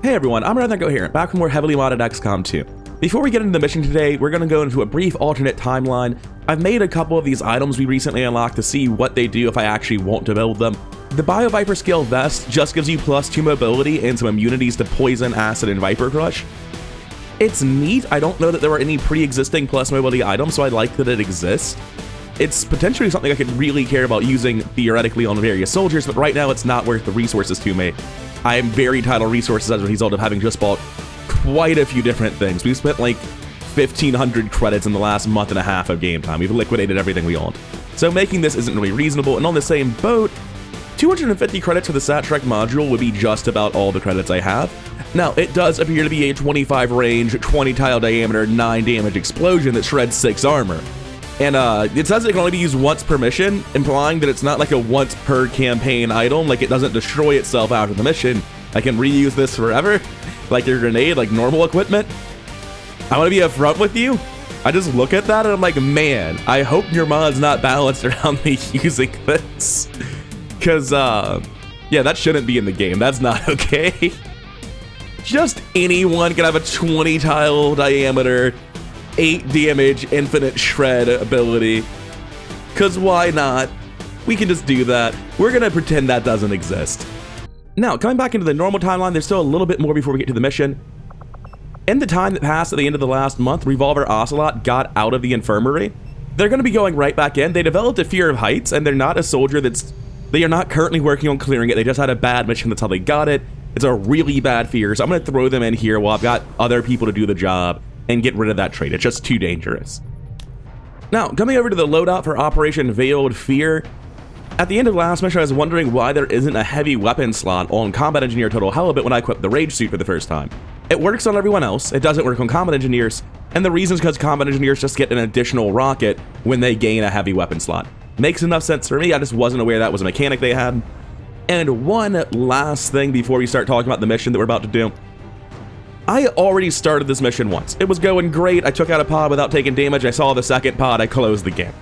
Hey everyone, I'm Rain here, back with more heavily modded XCOM 2. Before we get into the mission today, we're going to go into a brief alternate timeline. I've made a couple of these items we recently unlocked to see what they do if I actually want to build them. The Bio Viper Scale Vest just gives you +2 mobility and some immunities to Poison, Acid, and Viper Crush. It's neat. I don't know that there are any pre-existing plus mobility items, so I like that it exists. It's potentially something I could really care about using theoretically on various soldiers, but right now it's not worth the resources to me. I am very tight on resources as a result of having just bought quite a few different things. We've spent like 1,500 credits in the last month and a half of game time. We've liquidated everything we owned. So making this isn't really reasonable, and on the same boat, 250 credits for the StatTrak module would be just about all the credits I have. Now, it does appear to be a 25 range, 20 tile diameter, 9 damage explosion that shreds 6 armor. And it says it can only be used once per mission, implying that it's not like a once per campaign item, like it doesn't destroy itself after the mission. I can reuse this forever, like your grenade, like normal equipment. I want to be upfront with you. I just look at that and I'm like, man, I hope your mod's not balanced around me using this. Because, yeah, that shouldn't be in the game. That's not okay. Just anyone can have a 20 tile diameter, 8 damage, infinite shred ability. Cause why not? We can just do that. We're gonna pretend that doesn't exist. Now, coming back into the normal timeline, there's still a little bit more before we get to the mission. In the time that passed at the end of the last month, Revolver Ocelot got out of the infirmary. They're gonna be going right back in. They developed a fear of heights, and they're not a soldier they are not currently working on clearing it. They just had a bad mission, that's how they got it. It's a really bad fear, so I'm gonna throw them in here while I've got other people to do the job and get rid of that trait. It's just too dangerous. Now, coming over to the loadout for Operation Veiled Fear. At the end of last mission, I was wondering why there isn't a heavy weapon slot on Combat Engineer Total Halibut when I equipped the Rage Suit for the first time. It works on everyone else, it doesn't work on Combat Engineers, and the reason is because Combat Engineers just get an additional rocket when they gain a heavy weapon slot. Makes enough sense for me, I just wasn't aware that was a mechanic they had. And one last thing before we start talking about the mission that we're about to do. I already started this mission once. It was going great. I took out a pod without taking damage. I saw the second pod. I closed the game.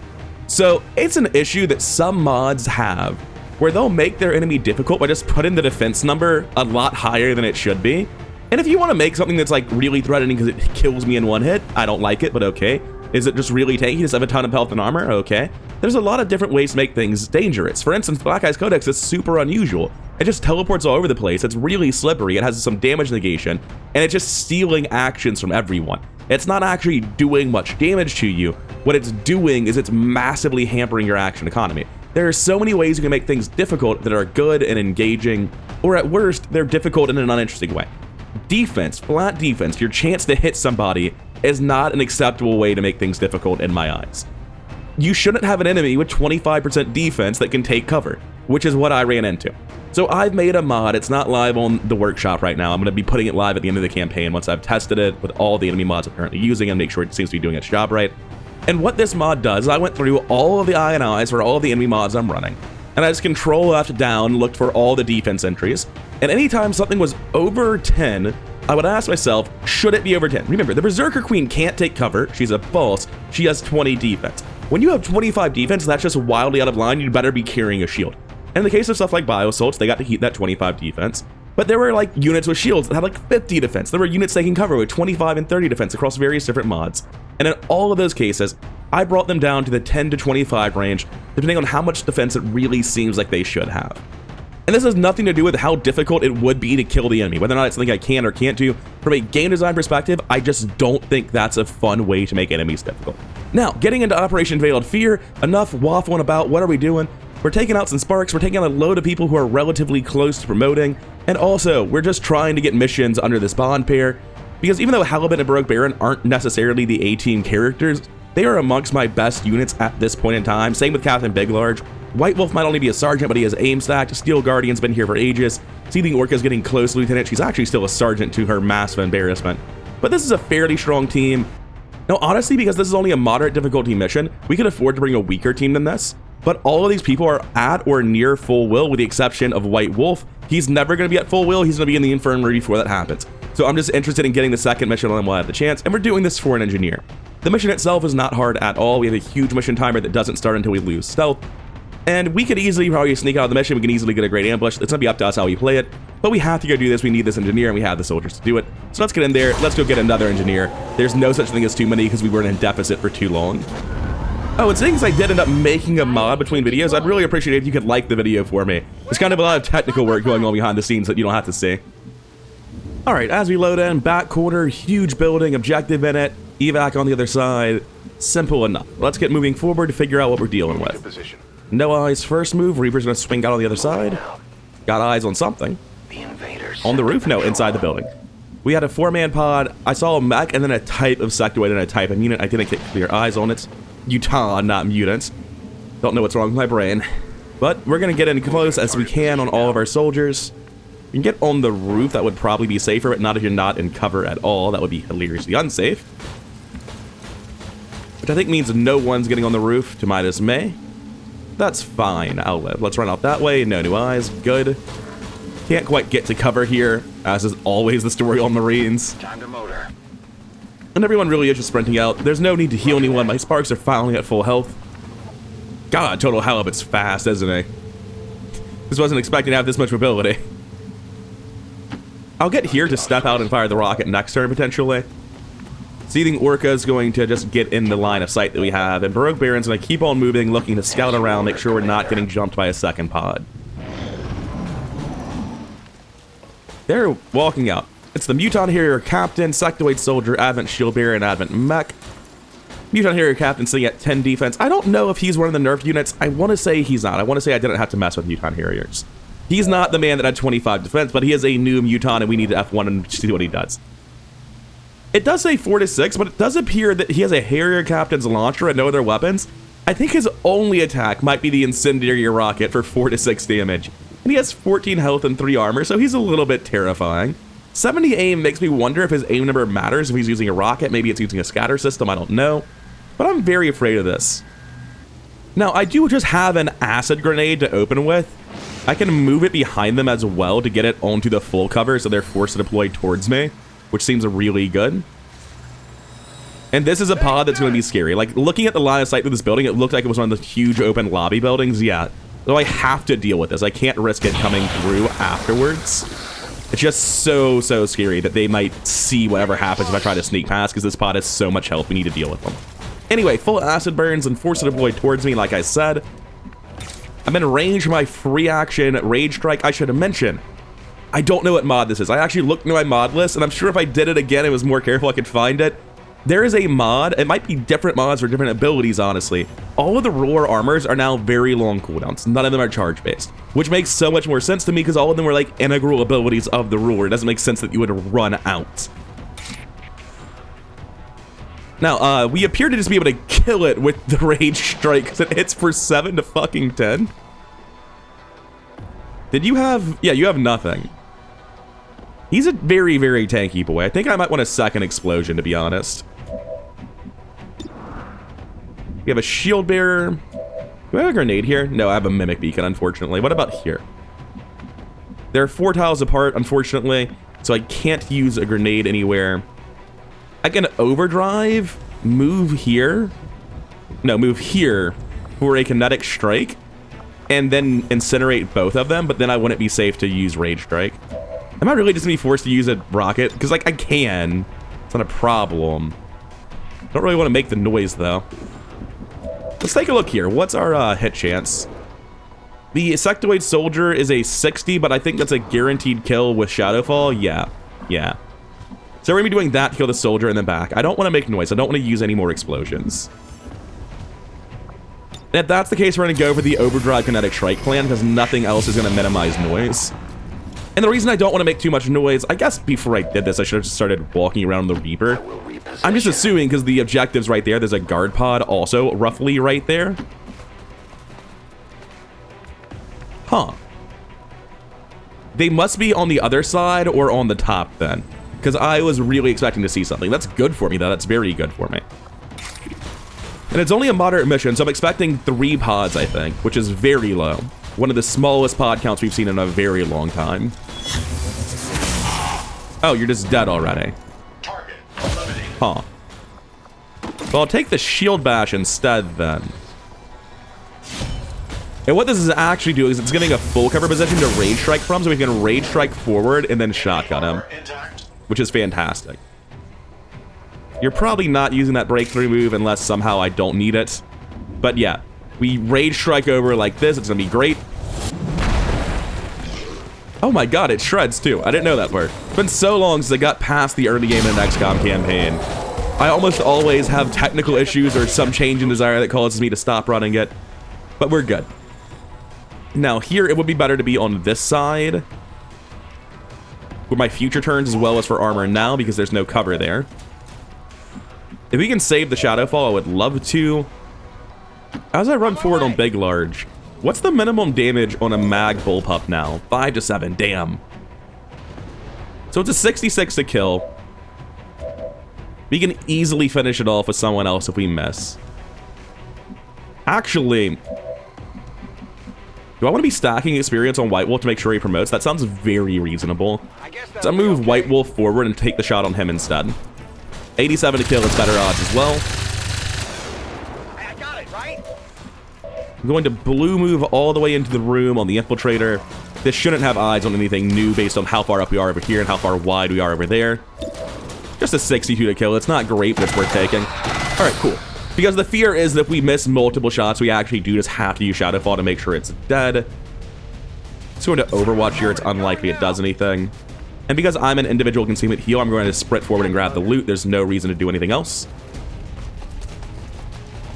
So it's an issue that some mods have where they'll make their enemy difficult by just putting the defense number a lot higher than it should be. And if you want to make something that's like really threatening because it kills me in one hit, I don't like it, but okay. Is it just really tanky? Does it have a ton of health and armor? Okay. There's a lot of different ways to make things dangerous. For instance, Black Ice Codex is super unusual. It just teleports all over the place. It's really slippery. It has some damage negation, and it's just stealing actions from everyone. It's not actually doing much damage to you. What it's doing is it's massively hampering your action economy. There are so many ways you can make things difficult that are good and engaging, or at worst, they're difficult in an uninteresting way. Defense, flat defense, your chance to hit somebody is not an acceptable way to make things difficult in my eyes. You shouldn't have an enemy with 25% defense that can take cover, which is what I ran into. So I've made a mod. It's not live on the workshop right now. I'm going to be putting it live at the end of the campaign once I've tested it with all the enemy mods I'm currently using and make sure it seems to be doing its job right. And what this mod does is I went through all of the INIs for all of the enemy mods I'm running, and I just Control Left down, looked for all the defense entries, and anytime something was over 10, I would ask myself, should it be over 10? Remember, the Berserker Queen can't take cover. She's a boss. She has 20 defense. When you have 25 defense, that's just wildly out of line. You'd better be carrying a shield. In the case of stuff like Bioassaults, they got to keep that 25 defense. But there were like units with shields that had like 50 defense. There were units they can cover with 25 and 30 defense across various different mods. And in all of those cases, I brought them down to the 10 to 25 range, depending on how much defense it really seems like they should have. And this has nothing to do with how difficult it would be to kill the enemy, whether or not it's something I can or can't do. From a game design perspective, I just don't think that's a fun way to make enemies difficult. Now, getting into Operation Veiled Fear, enough waffling about what are we doing. We're taking out some sparks, we're taking out a load of people who are relatively close to promoting, and also, we're just trying to get missions under this bond pair, because even though Halibut and Baroque Baron aren't necessarily the A-team characters, they are amongst my best units at this point in time. Same with Captain Big Large. White Wolf might only be a sergeant, but he has aim stacked. Steel Guardian's been here for ages. Seething Orca's getting close to Lieutenant. She's actually still a sergeant to her massive embarrassment. But this is a fairly strong team. Now, honestly, because this is only a moderate difficulty mission, we could afford to bring a weaker team than this. But all of these people are at or near full will, with the exception of White Wolf. He's never going to be at full will. He's going to be in the infirmary before that happens. So I'm just interested in getting the second mission on him while I have the chance, and we're doing this for an engineer. The mission itself is not hard at all. We have a huge mission timer that doesn't start until we lose stealth. And we could easily probably sneak out of the mission. We can easily get a great ambush. It's going to be up to us how we play it. But we have to go do this. We need this engineer, and we have the soldiers to do it. So let's get in there. Let's go get another engineer. There's no such thing as too many because we weren't in deficit for too long. Oh, and since I did end up making a mod between videos, I'd really appreciate it if you could like the video for me. There's kind of a lot of technical work going on behind the scenes that you don't have to see. Alright, as we load in, back quarter, huge building, objective in it, evac on the other side. Simple enough. Let's get moving forward to figure out what we're dealing with. No eyes first move, Reaper's gonna swing out on the other side. Got eyes on something. On the roof? No, inside the building. We had a 4-man pod, I saw a mech, and then a type of sectoid and a type of unit. I didn't get clear eyes on it. Utah, not mutants. Don't know what's wrong with my brain. But we're gonna get in close as we can on all of our soldiers. You can get on the roof, that would probably be safer, but not if you're not in cover at all. That would be hilariously unsafe. Which I think means no one's getting on the roof, to my dismay. That's fine, I'll live. Let's run out that way, no new eyes, good. Can't quite get to cover here, as is always the story on Marines. Time to motor. And everyone really is just sprinting out. There's no need to heal anyone. My sparks are finally at full health. God, total halibut's fast, isn't he? Just wasn't expecting to have this much mobility. I'll get here to step out and fire the rocket next turn, potentially. Seething Orca is going to just get in the line of sight that we have, and Baroque Baron's going to keep on moving, looking to scout around, make sure we're not getting jumped by a second pod. They're walking out. It's the Muton Harrier Captain, Sectoid Soldier, Advent Shield Bearer, and Advent Mech. Muton Harrier Captain sitting at 10 defense. I don't know if he's one of the nerfed units. I want to say he's not. I want to say I didn't have to mess with Muton Harriers. He's not the man that had 25 defense, but he is a new Muton, and we need to F1 and see what he does. It does say 4 to 6, but it does appear that he has a Harrier Captain's launcher and no other weapons. I think his only attack might be the Incendiary Rocket for 4 to 6 damage. And he has 14 health and 3 armor, so he's a little bit terrifying. 70 aim makes me wonder if his aim number matters, if he's using a rocket, maybe it's using a scatter system, I don't know. But I'm very afraid of this. Now, I do just have an acid grenade to open with. I can move it behind them as well to get it onto the full cover so they're forced to deploy towards me, which seems really good. And this is a pod that's going to be scary. Like, looking at the line of sight through this building, it looked like it was one of the huge open lobby buildings. Yeah, though I have to deal with this. I can't risk it coming through afterwards. It's just so scary that they might see whatever happens if I try to sneak past, because this pod has so much health, we need to deal with them. Anyway, full acid burns and force to deploy towards me, like I said. I'm in range for my free action Rage Strike. I should have mentioned, I don't know what mod this is. I actually looked into my mod list, and I'm sure if I did it again and was more careful, I could find it. There is a mod, it might be different mods for different abilities, honestly. All of the roar armors are now very long cooldowns. None of them are charge-based, which makes so much more sense to me because all of them were like integral abilities of the roar. It doesn't make sense that you would run out. Now, we appear to just be able to kill it with the Rage Strike because it hits for 7 to fucking 10. Did you have... Yeah, you have nothing. He's a very tanky boy. I think I might want a second explosion, to be honest. We have a shield bearer. Do I have a grenade here? No, I have a mimic beacon, unfortunately. What about here? They're 4 tiles apart, unfortunately, so I can't use a grenade anywhere. I can overdrive, move here. No, move here for a kinetic strike, and then incinerate both of them, but then I wouldn't be safe to use Rage Strike. Am I really just gonna be forced to use a rocket? Because, like, I can. It's not a problem. Don't really want to make the noise, though. Let's take a look here. What's our hit chance? The Sectoid Soldier is a 60, but I think that's a guaranteed kill with Shadowfall. Yeah. So we're gonna be doing that to kill the soldier and then back. I don't want to make noise. I don't want to use any more explosions. And if that's the case, we're gonna go for the Overdrive Kinetic Strike plan because nothing else is gonna minimize noise. And the reason I don't want to make too much noise, I guess before I did this, I should have just started walking around the Reaper. I'm just assuming because the objective's right there. There's a guard pod also roughly right there. Huh. They must be on the other side or on the top then. Because I was really expecting to see something. That's good for me though. That's very good for me. And it's only a moderate mission, so I'm expecting 3 pods, I think, which is very low. One of the smallest pod counts we've seen in a very long time. Oh, you're just dead already. Huh. Well, I'll take the shield bash instead, then. And what this is actually doing is it's getting a full cover position to rage strike from, so we can rage strike forward and then shotgun him, which is fantastic. You're probably not using that breakthrough move unless somehow I don't need it. But yeah, we rage strike over like this. It's gonna be great. Oh my god, it shreds too. I didn't know that part. It's been so long since I got past the early game in an XCOM campaign. I almost always have technical issues or some change in desire that causes me to stop running it. But we're good. Now here, it would be better to be on this side for my future turns as well as for armor now because there's no cover there. If we can save the Shadowfall, I would love to. As I run forward on Big Large, what's the minimum damage on a mag bullpup now? 5 to 7, damn. So it's a 66 to kill. We can easily finish it off with someone else if we miss. Actually, do I want to be stacking experience on White Wolf to make sure he promotes? That sounds very reasonable. So I move White Wolf forward and take the shot on him instead. 87 to kill is better odds as well. I got it, right? I'm going to blue move all the way into the room on the Infiltrator. This shouldn't have eyes on anything new based on how far up we are over here and how far wide we are over there. Just a 62 to kill. It's not great, but it's worth taking. All right, cool. Because the fear is that if we miss multiple shots, we actually do just have to use Shadowfall to make sure it's dead. It's going to Overwatch here. It's unlikely it does anything. And because I'm an individual concealment heal, I'm going to sprint forward and grab the loot. There's no reason to do anything else.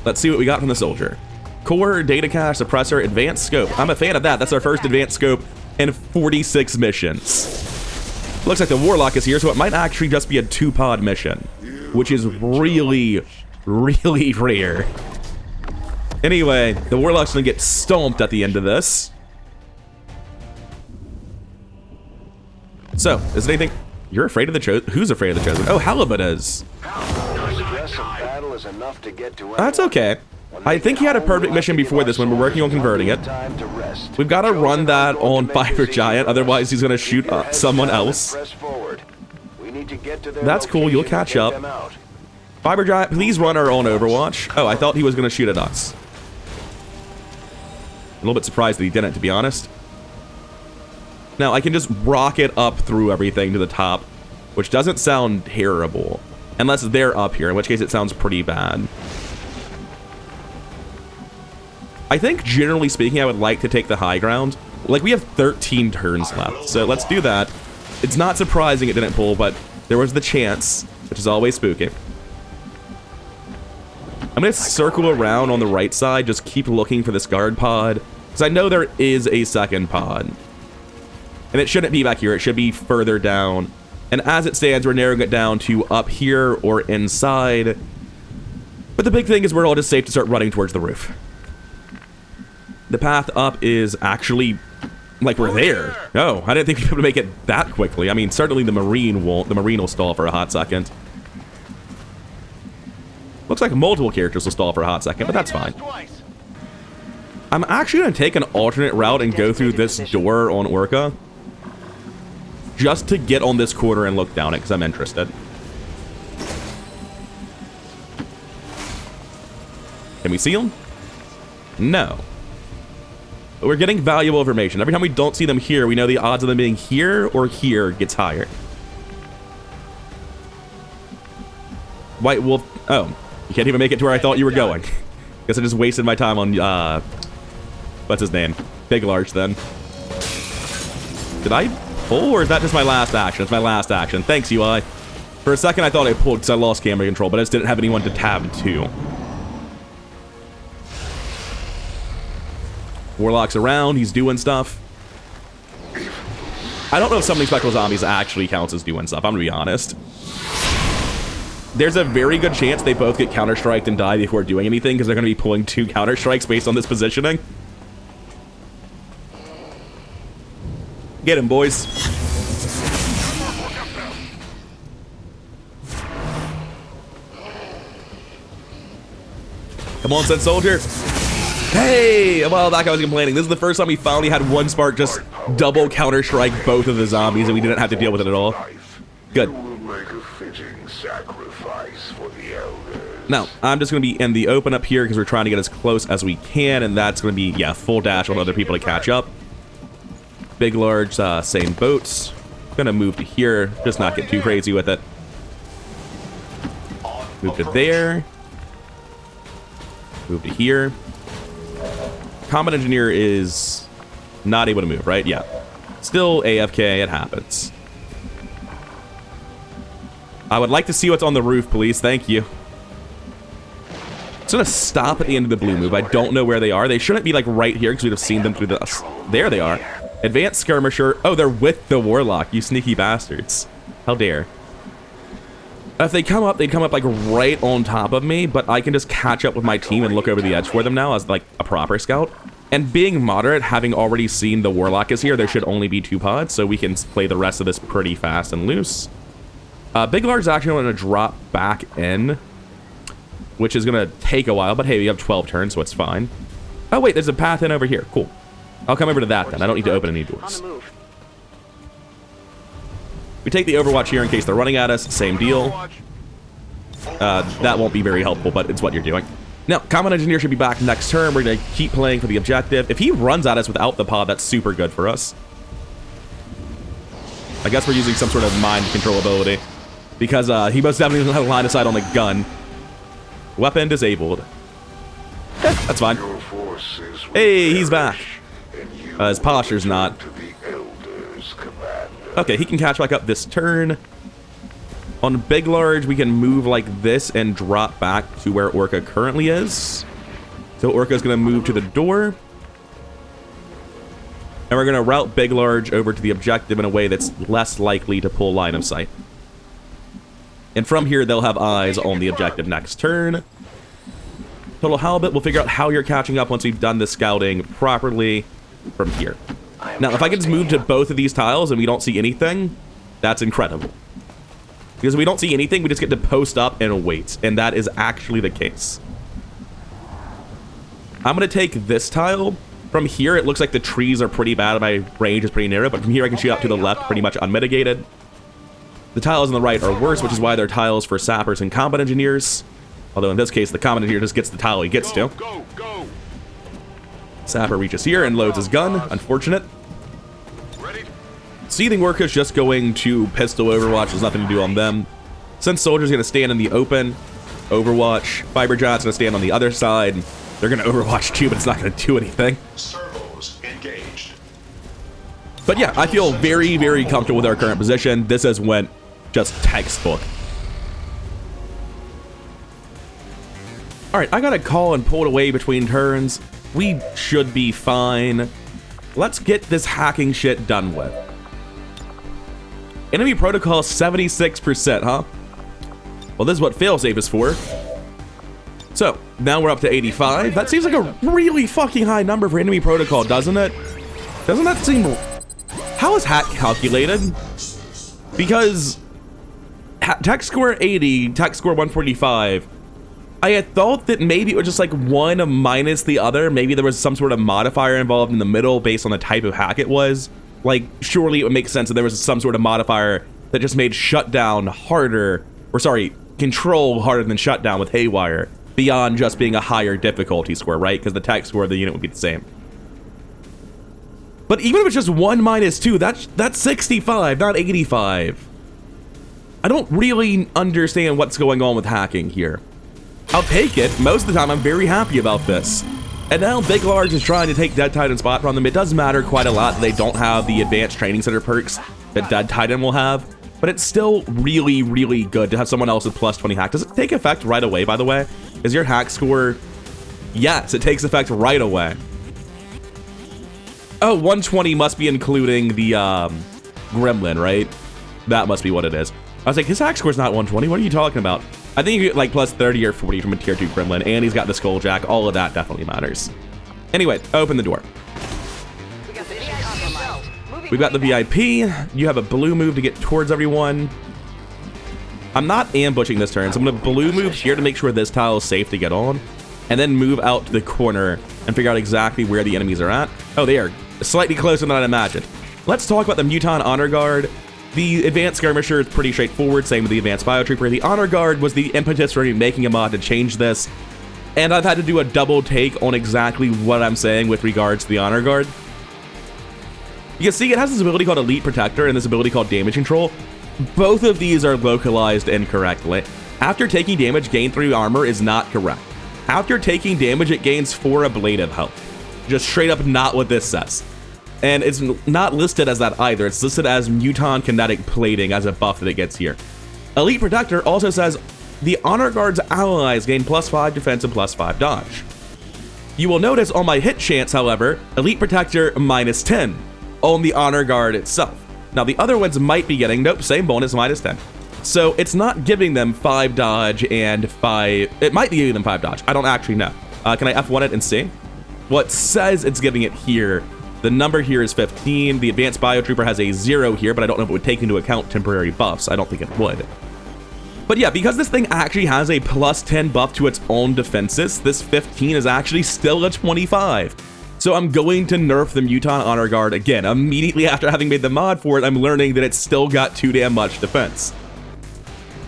Let's see what we got from the soldier. Core, data cache, suppressor, advanced scope. I'm a fan of that. That's our first advanced scope in 46 missions. Looks like the Warlock is here, so it might actually just be a 2-pod mission, which is really, really rare. Anyway, the Warlock's gonna get stomped at the end of this. So, is it anything? You're afraid of the Chosen? Who's afraid of the Chosen? Oh, Halibut is. That's okay. I think he had a perfect mission before this one. We're working on converting it. We've got to run that on Fiber Giant, otherwise he's going to shoot someone else. That's cool, you'll catch up. Fiber Giant, please run our own Overwatch. Oh, I thought he was going to shoot at us. A little bit surprised that he didn't, to be honest. Now, I can just rocket up through everything to the top, which doesn't sound terrible. Unless they're up here, in which case it sounds pretty bad. I think, generally speaking, I would like to take the high ground. Like, we have 13 turns left, so let's do that. It's not surprising it didn't pull, but there was the chance, which is always spooky. I'm going to circle around on the right side, just keep looking for this guard pod, because I know there is a second pod. And it shouldn't be back here, it should be further down. And as it stands, we're narrowing it down to up here or inside. But the big thing is we're all just safe to start running towards the roof. The path up is actually, like, we're there. Oh, I didn't think we'd be able to make it that quickly. I mean, certainly the Marine won't. The Marine will stall for a hot second. Looks like multiple characters will stall for a hot second, but that's fine. I'm actually going to take an alternate route and go through this door on Orca. Just to get on this corner and look down it, because I'm interested. Can we see them? No. But we're getting valuable information. Every time we don't see them here, we know the odds of them being here or here gets higher. White Wolf. Oh, you can't even make it to where I thought you were going. Guess I just wasted my time on, what's his name? Big Large, then. Did I pull, or is that just my last action? It's my last action. Thanks, UI. For a second, I thought I pulled because I lost camera control, but I just didn't have anyone to tab to. Warlock's around. He's doing stuff. I don't know if summoning spectral zombies actually counts as doing stuff. I'm gonna be honest. There's a very good chance they both get counter-striked and die before doing anything because they're going to be pulling 2 counter-strikes based on this positioning. Get him, boys. Come on, Sen Soldier. Hey! A while back I was complaining. This is the first time we finally had one spark just double counter-strike both of the zombies and we didn't have to deal with it at all. Good. You will make a fitting sacrifice for the elders. Now, I'm just going to be in the open up here because we're trying to get as close as we can, and that's going to be, yeah, full dash on other people to catch up. Big, large, same boats. Going to move to here, just not get too crazy with it. Move to there. Move to here. Combat Engineer is not able to move, right? Yeah. Still AFK, it happens. I would like to see what's on the roof, please. Thank you. It's gonna stop at the end of the blue move. I don't know where they are. They shouldn't be like right here because we'd have seen them through the... There they are. Advanced Skirmisher. Oh, they're with the Warlock, you sneaky bastards. How dare. If they come up, they'd come up like right on top of me, but I can just catch up with my team and look over the edge for them now as like a proper scout. And being moderate, having already seen the Warlock is here, there should only be 2 pods, so we can play the rest of this pretty fast and loose. Big Lark's actually going to drop back in, which is going to take a while, but hey, we have 12 turns, so it's fine. Oh wait, there's a path in over here. Cool. I'll come over to that then. I don't need to open any doors. We take the Overwatch here in case they're running at us. Same deal. That won't be very helpful, but it's what you're doing. Now, Combat Engineer should be back next turn. We're going to keep playing for the objective. If he runs at us without the pod, that's super good for us. I guess we're using some sort of mind control ability, because he most definitely doesn't have a line of sight on the gun. Weapon disabled. That's fine. Hey, he's back. His posture's not. Okay, he can catch back up this turn. On Big Large, we can move like this and drop back to where Orca currently is. So Orca's going to move to the door. And we're going to route Big Large over to the objective in a way that's less likely to pull line of sight. And from here, they'll have eyes on the objective next turn. Total Halibut, we'll figure out how you're catching up once we've done the scouting properly from here. Now, if I can just move to both of these tiles and we don't see anything, that's incredible. Because if we don't see anything, we just get to post up and wait. And that is actually the case. I'm going to take this tile. From here, it looks like the trees are pretty bad. My range is pretty narrow. But from here, I can shoot out to the left pretty much unmitigated. The tiles on the right are worse, which is why they're tiles for sappers and combat engineers. Although in this case, the combat engineer just gets the tile he gets to. Sapper reaches here and loads his gun. Unfortunate. Seething Workers just going to pistol Overwatch. There's nothing to do on them. Since Soldier's going to stand in the open, Overwatch. Fiber Giant's going to stand on the other side. They're going to Overwatch too, but it's not going to do anything. Servos engaged. But yeah, I feel very, very comfortable with our current position. This has went just textbook. All right, I got a call and pulled away between turns. We should be fine. Let's get this hacking shit done with. Enemy protocol 76%, huh? Well, this is what failsafe is for. So, now we're up to 85. That seems like a really fucking high number for enemy protocol, doesn't it? Doesn't that seem... How is hack calculated? Because... Tech score 80, tech score 145... I had thought that maybe it was just like one minus the other. Maybe there was some sort of modifier involved in the middle based on the type of hack it was. Like, surely it would make sense that there was some sort of modifier that just made shutdown harder, or sorry, control harder than shutdown with Haywire, beyond just being a higher difficulty score, right? Because the tech score of the unit would be the same. But even if it's just 1 minus 2, that's 65, not 85. I don't really understand what's going on with hacking here. I'll take it. Most of the time, I'm very happy about this. And now Big Large is trying to take Dead Titan spot from them. It does matter quite a lot that they don't have the advanced training center perks that Dead Titan will have. But it's still really, really good to have someone else with plus 20 hack. Does it take effect right away, by the way? Is your hack score... Yes, it takes effect right away. Oh, 120 must be including the Gremlin, right? That must be what it is. I was like, his hack score's not 120. What are you talking about? I think you get like plus 30 or 40 from a tier 2 Gremlin, and he's got the Skulljack. All of that definitely matters. Anyway, open the door. We've got the VIP. You have a blue move to get towards everyone. I'm not ambushing this turn, so I'm going to blue move here to make sure this tile is safe to get on, and then move out to the corner and figure out exactly where the enemies are at. Oh, they are slightly closer than I'd imagined. Let's talk about the Muton Honor Guard. The advanced skirmisher is pretty straightforward, same with the advanced biotrooper. The honor guard was the impetus for me making a mod to change this, and I've had to do a double take on exactly what I'm saying with regards to the honor guard. You can see it has this ability called Elite Protector and this ability called Damage Control. Both of these are localized incorrectly. After taking damage, gain 3 armor is not correct. After taking damage, it gains 4 ablative health. Just straight up not what this says. And it's not listed as that either. It's listed as Muton Kinetic Plating as a buff that it gets here. Elite Protector also says the Honor Guard's allies gain +5 defense and +5 dodge. You will notice on my hit chance, however, Elite Protector -10 on the Honor Guard itself. Now the other ones might be getting, nope, same bonus, -10. So it's not giving them 5 dodge and 5, it might be giving them 5 dodge. I don't actually know. Can I F1 it and see? What says it's giving it here, the number here is 15. The advanced biotrooper has a 0 here, but I don't know if it would take into account temporary buffs. I don't think it would. But yeah, because this thing actually has a +10 buff to its own defenses, this 15 is actually still a 25. So I'm going to nerf the Muton Honor Guard again. Immediately after having made the mod for it, I'm learning that it's still got too damn much defense.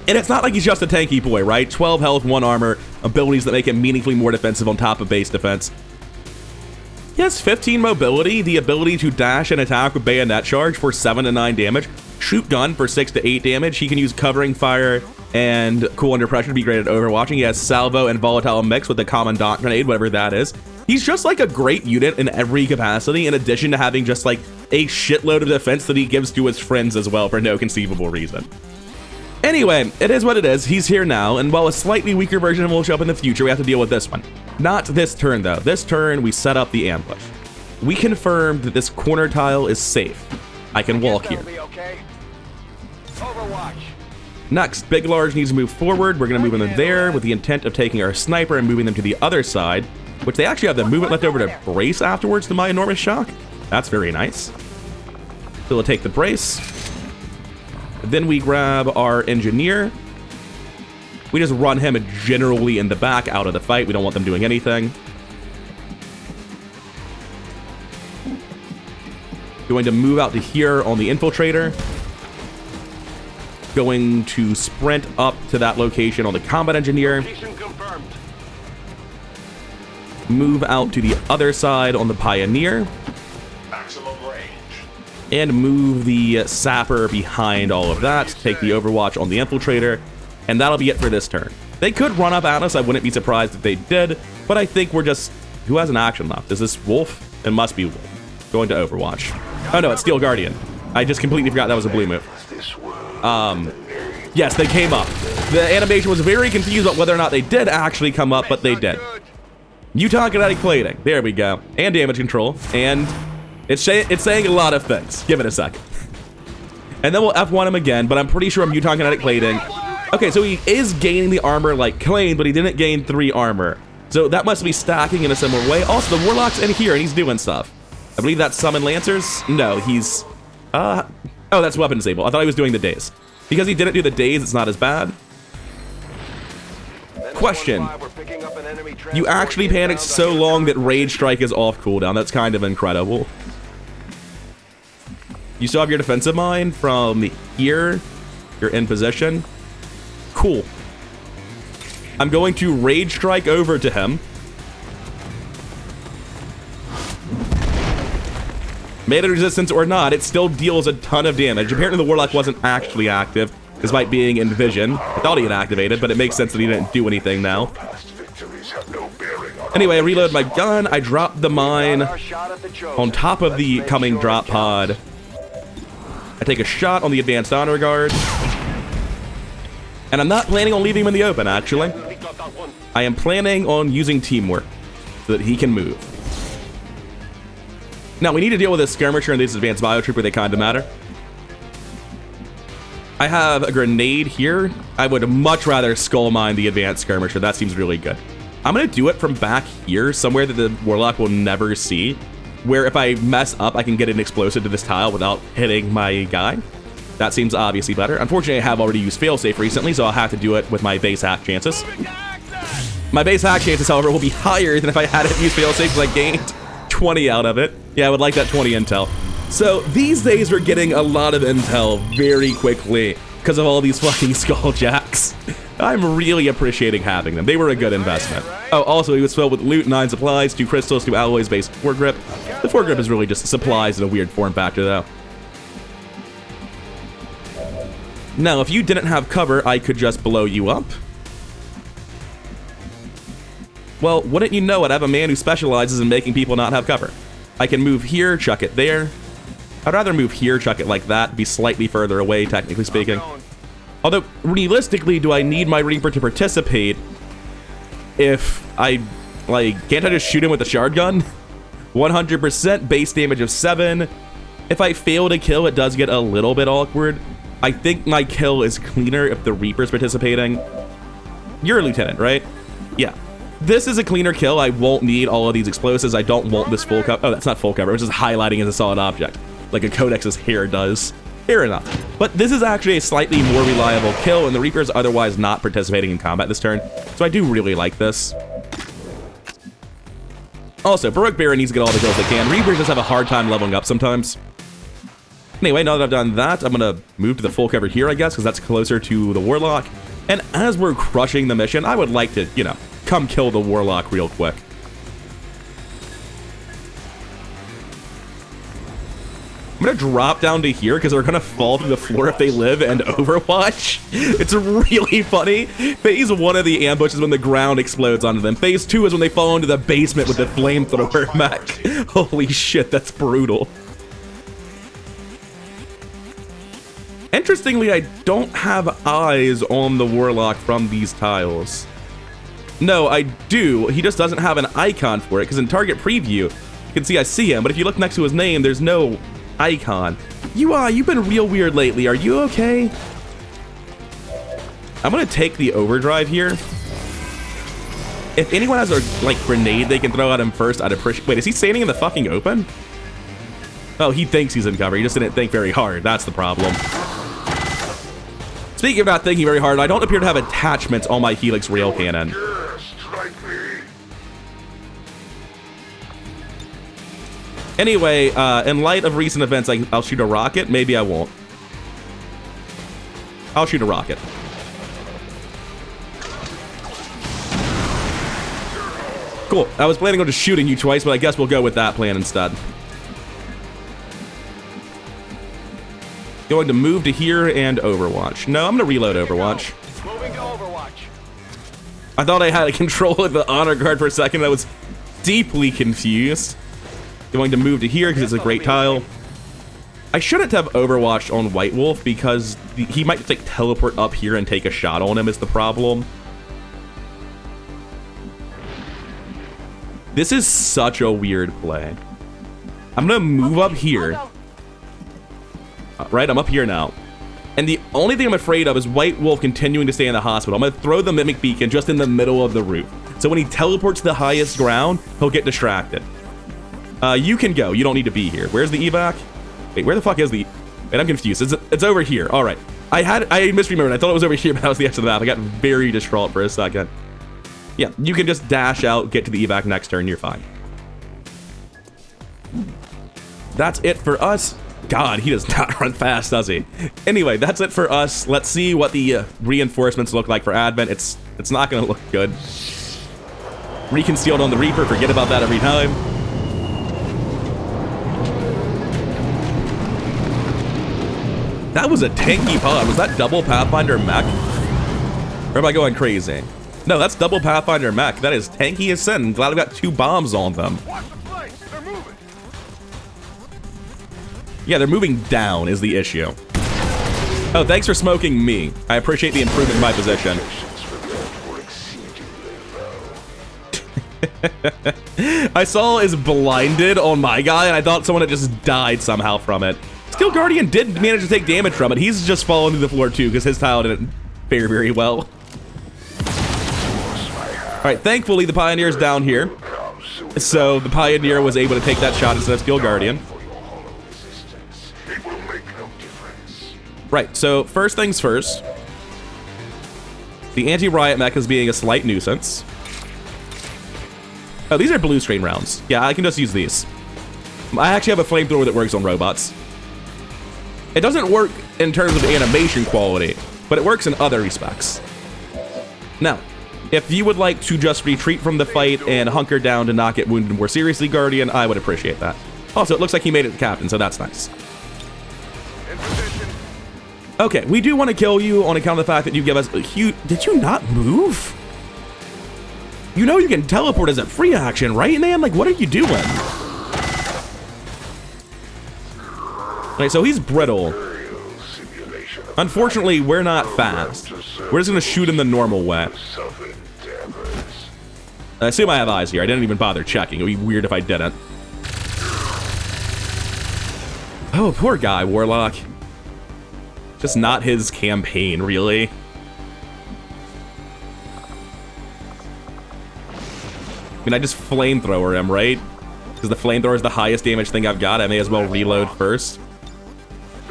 And it's not like he's just a tanky boy, right? 12 health, 1 armor, abilities that make him meaningfully more defensive on top of base defense. He has 15 mobility, the ability to dash and attack with bayonet charge for 7 to 9 damage, shoot gun for 6 to 8 damage. He can use covering fire and cool under pressure to be great at overwatching. He has salvo and volatile mix with the commandant grenade, whatever that is. He's just like a great unit in every capacity, in addition to having just like a shitload of defense that he gives to his friends as well for no conceivable reason. Anyway, it is what it is. He's here now, and while a slightly weaker version will show up in the future, we have to deal with this one. Not this turn, though. This turn, we set up the ambush. We confirmed that this corner tile is safe. I can walk here. Next, Big Large needs to move forward. We're going to move them there with the intent of taking our sniper and moving them to the other side, which they actually have the movement left over to brace afterwards, to my enormous shock. That's very nice. So we'll take the brace. Then we grab our engineer. We just run him generally in the back out of the fight. We don't want them doing anything. Going to move out to here on the infiltrator. Going to sprint up to that location on the combat engineer. Move out to the other side on the pioneer. And move the sapper behind all of that. Take the overwatch on the infiltrator. And that'll be it for this turn. They could run up at us. I wouldn't be surprised if they did. But I think we're just... Who has an action left? Is this Wolf? It must be Wolf. Going to overwatch. Oh no, it's Steel Guardian. I just completely forgot that was a blue move. Yes, they came up. The animation was very confused about whether or not they did actually come up, but they did. Muton Kinetic Plating. There we go. And damage control. And... It's saying a lot of things. Give it a second. And then we'll F1 him again, but I'm pretty sure Muton Kinetic Plating. Okay, so he is gaining the armor like Claim, but he didn't gain 3 armor. So that must be stacking in a similar way. Also, the Warlock's in here, and he's doing stuff. I believe that's Summon Lancers. No, he's... oh, that's Weapon Disable. I thought he was doing the days. Because he didn't do the days, it's not as bad. Question. You actually panicked so long that Rage Strike is off cooldown. That's kind of incredible. You still have your defensive mine from here. You're in position. Cool. I'm going to Rage Strike over to him. Melee resistance or not, it still deals a ton of damage. Apparently the Warlock wasn't actually active, despite being in vision. I thought he had activated, but it makes sense that he didn't do anything now. Anyway, I reload my gun. I drop the mine on top of the coming drop pod. I take a shot on the advanced honor guard. And I'm not planning on leaving him in the open, actually. I am planning on using teamwork so that he can move. Now, we need to deal with this skirmisher and this advanced biotrooper. They kind of matter. I have a grenade here. I would much rather skull mine the advanced skirmisher. That seems really good. I'm going to do it from back here, somewhere that the Warlock will never see, where if I mess up, I can get an explosive to this tile without hitting my guy. That seems obviously better. Unfortunately, I have already used failsafe recently, so I'll have to do it with my base hack chances. My base hack chances, however, will be higher than if I hadn't used failsafe because I gained 20 out of it. Yeah, I would like that 20 intel. So these days we're getting a lot of intel very quickly because of all these fucking Skulljacks. I'm really appreciating having them. They were a good investment. Oh, also he was filled with loot, 9 supplies, 2 crystals, 2 alloys, base foregrip. The foregrip is really just supplies in a weird form factor though. Now, if you didn't have cover, I could just blow you up. Well, wouldn't you know it, I have a man who specializes in making people not have cover. I can move here, chuck it there. I'd rather move here, chuck it like that, be slightly further away, technically speaking. Although, realistically, do I need my Reaper to participate if I, like, can't I just shoot him with a shard gun? 100% base damage of 7. If I fail to kill, it does get a little bit awkward. I think my kill is cleaner if the Reaper's participating. You're a lieutenant, right? Yeah. This is a cleaner kill. I won't need all of these explosives. I don't want this full cover. Oh, that's not full cover. It's just highlighting as a solid object, like a Codex's hair does. Fair enough. But this is actually a slightly more reliable kill, and the Reaper's otherwise not participating in combat this turn. So I do really like this. Also, Baroque Baron needs to get all the kills they can. Reapers just have a hard time leveling up sometimes. Anyway, now that I've done that, I'm gonna move to the full cover here, I guess, because that's closer to the Warlock. And as we're crushing the mission, I would like to, you know, come kill the Warlock real quick. I'm gonna drop down to here because they're gonna fall through the floor if they live and Overwatch. It's really funny. Phase 1 of the ambush is when the ground explodes onto them. Phase 2 is when they fall into the basement with the flamethrower mech. Holy shit, that's brutal. Interestingly, I don't have eyes on the Warlock from these tiles. No, I do. He just doesn't have an icon for it, because in target preview, you can see I see him, but if you look next to his name, there's no icon. You've been real weird lately. Are you okay? I'm gonna take the overdrive here. If anyone has a, like, grenade they can throw at him first, I'd appreciate. Wait, is he standing in the fucking open? Oh, he thinks he's in cover. He just didn't think very hard. That's the problem. Speaking of not thinking very hard, I don't appear to have attachments on my Helix rail cannon. Anyway, in light of recent events, I'll shoot a rocket. Maybe I won't. I'll shoot a rocket. Cool. I was planning on just shooting you twice, but I guess we'll go with that plan instead. Going to move to here and Overwatch. No, I'm going to reload Overwatch. Moving to Overwatch. I thought I had a control of the honor guard for a second. I was deeply confused. Going to move to here because it's a great tile. I shouldn't have Overwatch on White Wolf because he might just, like, teleport up here and take a shot on him is the problem. This is such a weird play. I'm going to move up here. Right, I'm up here now. And the only thing I'm afraid of is White Wolf continuing to stay in the hospital. I'm going to throw the Mimic Beacon just in the middle of the roof. So when he teleports to the highest ground, he'll get distracted. You can go. You don't need to be here. Where's the evac? Wait, where the fuck is the... Wait, I'm confused. It's over here. All right. I misremembered. I thought it was over here, but that was the edge of the map. I got very distraught for a second. Yeah, you can just dash out, get to the evac next turn. You're fine. That's it for us. God, he does not run fast, does he? Anyway, that's it for us. Let's see what the reinforcements look like for Advent. It's not going to look good. Reconcealed on the Reaper. Forget about that every time. That was a tanky pod. Was that double Pathfinder mech? Or am I going crazy? No, that's double Pathfinder mech. That is tanky as sin. I'm glad I've got 2 bombs on them. Watch the place. They're moving. Yeah, they're moving down is the issue. Oh, thanks for smoking me. I appreciate the improvement in my position. I saw is blinded on my guy, and I thought someone had just died somehow from it. Steel Guardian did manage to take damage from it. He's just fallen to the floor too, because his tile didn't fare very well. Alright, thankfully the Pioneer's down here. So the Pioneer was able to take that shot instead of Steel Guardian. Right, so first things first. The anti-riot mech is being a slight nuisance. Oh, these are blue screen rounds. Yeah, I can just use these. I actually have a flamethrower that works on robots. It doesn't work in terms of animation quality, but it works in other respects. Now, if you would like to just retreat from the fight and hunker down to not get wounded more seriously, Guardian, I would appreciate that. Also, it looks like he made it the captain, so that's nice. Okay, we do want to kill you on account of the fact that you give us a huge... Did you not move? You know you can teleport as a free action, right, man? Like, what are you doing? Alright, so he's brittle. Unfortunately, we're not fast. We're just gonna shoot him the normal way. I assume I have eyes here. I didn't even bother checking. It would be weird if I didn't. Oh, poor guy, Warlock. Just not his campaign, really. I mean, I just flamethrower him, right? Because the flamethrower is the highest damage thing I've got. I may as well reload first.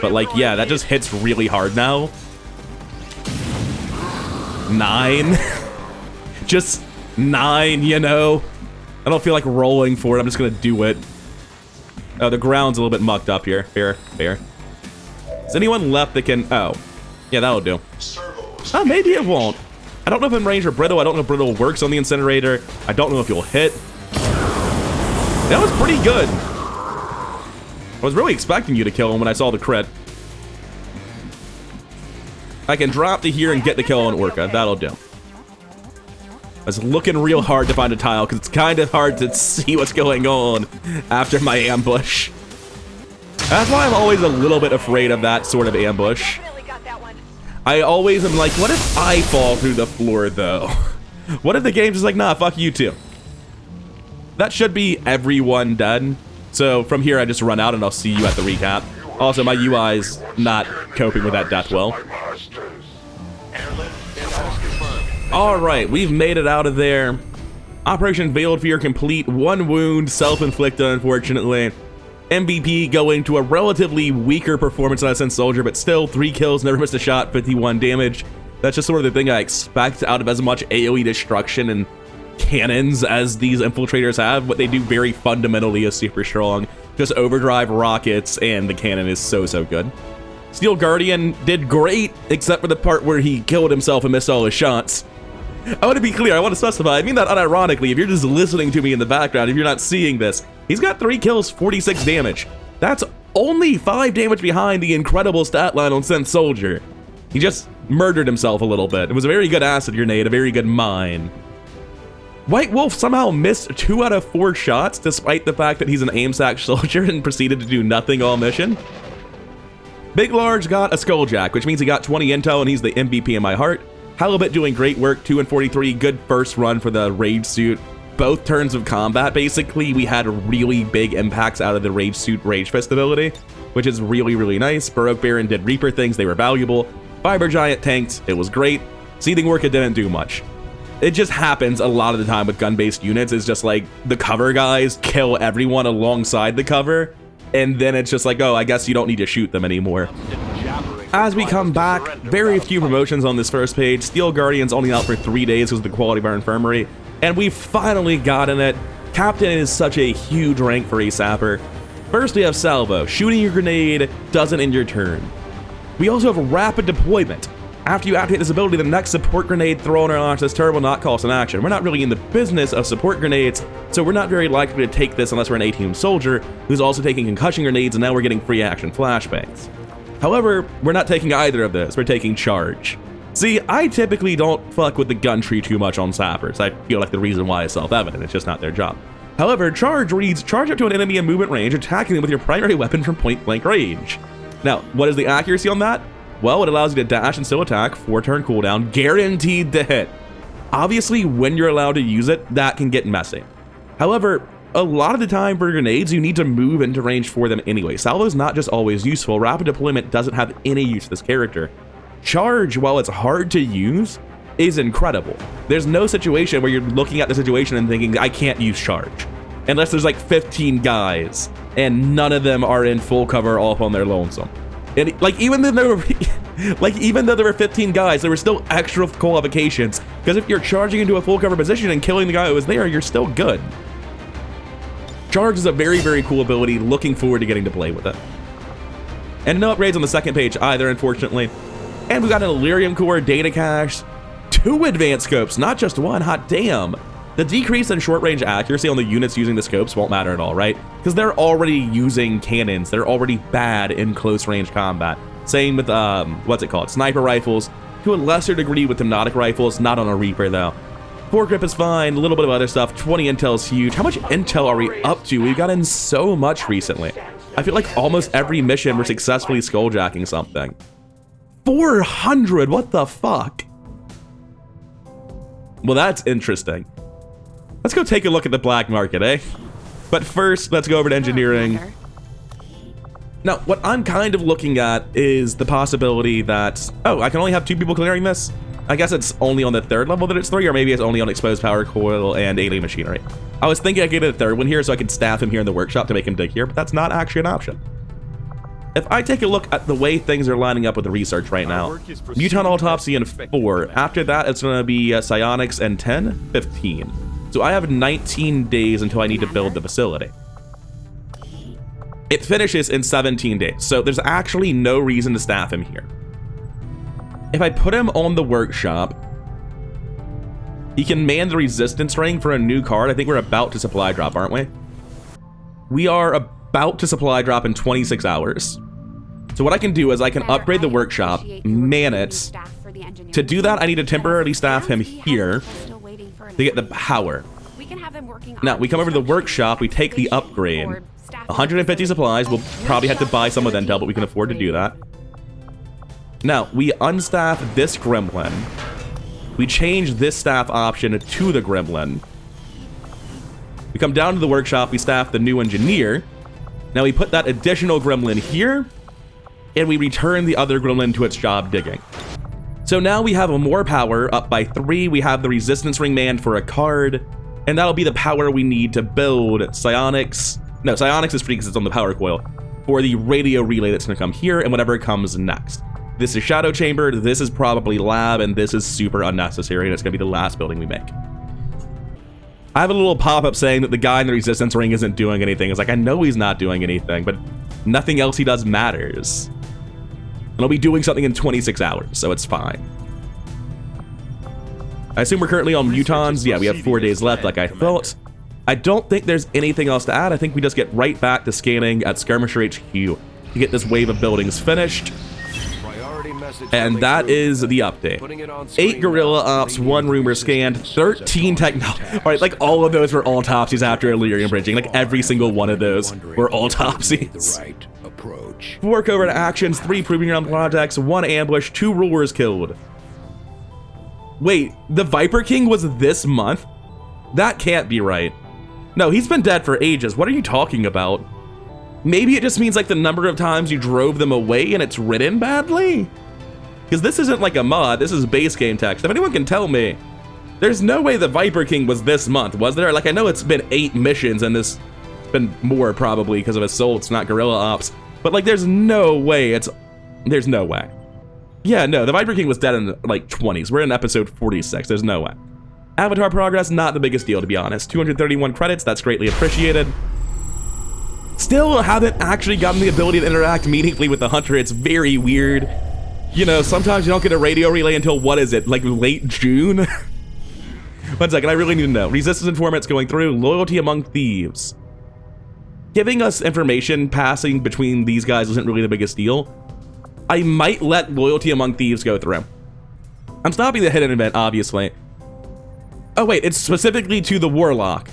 But, like, yeah, that just hits really hard now. 9. Just 9, you know? I don't feel like rolling for it. I'm just gonna do it. Oh, the ground's a little bit mucked up here. Fair, fair. Is anyone left that can... Oh. Yeah, that'll do. Oh, maybe it won't. I don't know if in range or brittle. I don't know if brittle works on the incinerator. I don't know if you'll hit. That was pretty good. I was really expecting you to kill him when I saw the crit. I can drop to here and get the kill on Orca. That'll do. I was looking real hard to find a tile because it's kind of hard to see what's going on after my ambush. That's why I'm always a little bit afraid of that sort of ambush. I always am like, what if I fall through the floor, though? What if the game's just like, nah, fuck you too? That should be everyone dead. So from here, I just run out and I'll see you at the recap. Also, my UI's not coping with that death well. Alright, we've made it out of there. Operation Veiled Fear complete. 1 wound, self-inflicted, unfortunately. MVP going to a relatively weaker performance than a Sense Soldier, but still 3 kills, never missed a shot, 51 damage. That's just sort of the thing I expect out of as much AoE destruction and cannons as these infiltrators have. What they do very fundamentally is super strong. Just overdrive rockets, and the cannon is so good. Steel Guardian did great, except for the part where he killed himself and missed all his shots. I want to be clear, I want to specify, I mean that unironically. If you're just listening to me in the background, if you're not seeing this, he's got 3 kills, 46 damage. That's only 5 damage behind the incredible stat line on Sense Soldier. He just murdered himself a little bit. It was a very good acid grenade, a very good mine. White Wolf somehow missed 2 out of 4 shots, despite the fact that he's an aim sack soldier and proceeded to do nothing all mission. Big Large got a Skulljack, which means he got 20 intel and he's the MVP in my heart. Halibut doing great work, 2 and 43, good first run for the Rage Suit. Both turns of combat, basically, we had really big impacts out of the Rage Suit Rage Fist ability, which is really nice. Baroque Baron did Reaper things, they were valuable. Fiber Giant tanked, it was great. Seething Orca didn't do much. It just happens a lot of the time with gun-based units. It's just like the cover guys kill everyone alongside the cover, and then it's just like, oh, I guess you don't need to shoot them anymore. As we come back, very few promotions on this first page. Steel Guardian's only out for 3 days because of the quality of our infirmary, and we've finally gotten it. Captain is such a huge rank for a sapper. First we have Salvo. Shooting your grenade doesn't end your turn. We also have Rapid Deployment. After you activate this ability, the next support grenade thrown or launched this turn will not cost an action. We're not really in the business of support grenades, so we're not very likely to take this unless we're an A-team soldier who's also taking concussion grenades, and now we're getting free action flashbangs. However, we're not taking either of those, we're taking Charge. See, I typically don't fuck with the gun tree too much on sappers. I feel like the reason why is self-evident, it's just not their job. However, Charge reads, charge up to an enemy in movement range, attacking them with your primary weapon from point blank range. Now, what is the accuracy on that? Well, it allows you to dash and still attack, 4-turn cooldown, guaranteed to hit. Obviously, when you're allowed to use it, that can get messy. However, a lot of the time for grenades, you need to move into range for them anyway. Salvo's not just always useful. Rapid Deployment doesn't have any use for this character. Charge, while it's hard to use, is incredible. There's no situation where you're looking at the situation and thinking, I can't use Charge. Unless there's like 15 guys, and none of them are in full cover all up on their lonesome. And like even though there were 15 guys, there were still extra qualifications. Because if you're charging into a full cover position and killing the guy who was there, you're still good. Charge is a very, very cool ability. Looking forward to getting to play with it. And no upgrades on the second page either, unfortunately. And we got an Illyrium core, data cache, 2 advanced scopes, not just 1. Hot damn. The decrease in short-range accuracy on the units using the scopes won't matter at all, right? Because they're already using cannons. They're already bad in close-range combat. Same with, what's it called? Sniper rifles. To a lesser degree with hypnotic rifles, not on a Reaper, though. Foregrip is fine, a little bit of other stuff. 20 intel is huge. How much intel are we up to? We've gotten so much recently. I feel like almost every mission we're successfully skulljacking something. 400, what the fuck? Well, that's interesting. Let's go take a look at the black market, eh? But first, let's go over to engineering. Now, what I'm kind of looking at is the possibility that, oh, I can only have 2 people clearing this? I guess it's only on the 3rd level that it's 3, or maybe it's only on exposed power coil and alien machinery. I was thinking I could get a 3rd one here so I could staff him here in the workshop to make him dig here, but that's not actually an option. If I take a look at the way things are lining up with the research right now, Mutant Autopsy in 4. After that, it's going to be Psionics and 10, 15. So I have 19 days until I need to build the facility. It finishes in 17 days, so there's actually no reason to staff him here. If I put him on the workshop, he can man the resistance ring for a new card. I think we're about to supply drop, aren't we? We are about to supply drop in 26 hours. So what I can do is I can upgrade the workshop, man it. To do that, I need to temporarily staff him here to get the power. Now, we come over to the workshop, we take the upgrade. 150 supplies, we'll probably have to buy some with intel, but we can afford to do that. Now, we unstaff this gremlin. We change this staff option to the gremlin. We come down to the workshop, we staff the new engineer. Now we put that additional gremlin here, and we return the other gremlin to its job digging. So now we have more power, up by 3. We have the resistance ring manned for a card, and that'll be the power we need to build Psionics. No, Psionics is free because it's on the power coil, for the radio relay that's going to come here and whatever comes next. This is Shadow Chamber, this is probably Lab, and this is super unnecessary, and it's going to be the last building we make. I have a little pop-up saying that the guy in the resistance ring isn't doing anything. It's like, I know he's not doing anything, but nothing else he does matters. And he'll be doing something in 26 hours, so it's fine. I assume we're currently on mutons. Yeah, we have 4 days left, like I thought. I don't think there's anything else to add. I think we just get right back to scanning at Skirmisher HQ to get this wave of buildings finished. And that is the update. 8 guerrilla ops, 1 rumor scanned, 13 technology. All right, like all of those were autopsies after Illyrium bridging. Like every single one of those were autopsies. 4 covert actions, 3 proving ground projects, 1 ambush, 2 rulers killed. Wait, the Viper King was this month? That can't be right. No, he's been dead for ages. What are you talking about? Maybe it just means like the number of times you drove them away and it's written badly? Because this isn't like a mod, this is base game text. If anyone can tell me, there's no way the Viper King was this month, was there? Like, I know it's been 8 missions and it's been more probably because of assaults, not guerrilla ops. But like, there's no way there's no way. Yeah, no, the Viper King was dead in the like 20s. We're in episode 46, there's no way. Avatar progress, not the biggest deal to be honest. 231 credits, that's greatly appreciated. Still haven't actually gotten the ability to interact meaningfully with the hunter. It's very weird. You know, sometimes you don't get a radio relay until, what is it, like late June? 1 second, I really need to know. Resistance informants going through, loyalty among thieves. Giving us information passing between these guys isn't really the biggest deal. I might let loyalty among thieves go through. I'm stopping the hidden event, obviously. Oh wait, it's specifically to the warlock.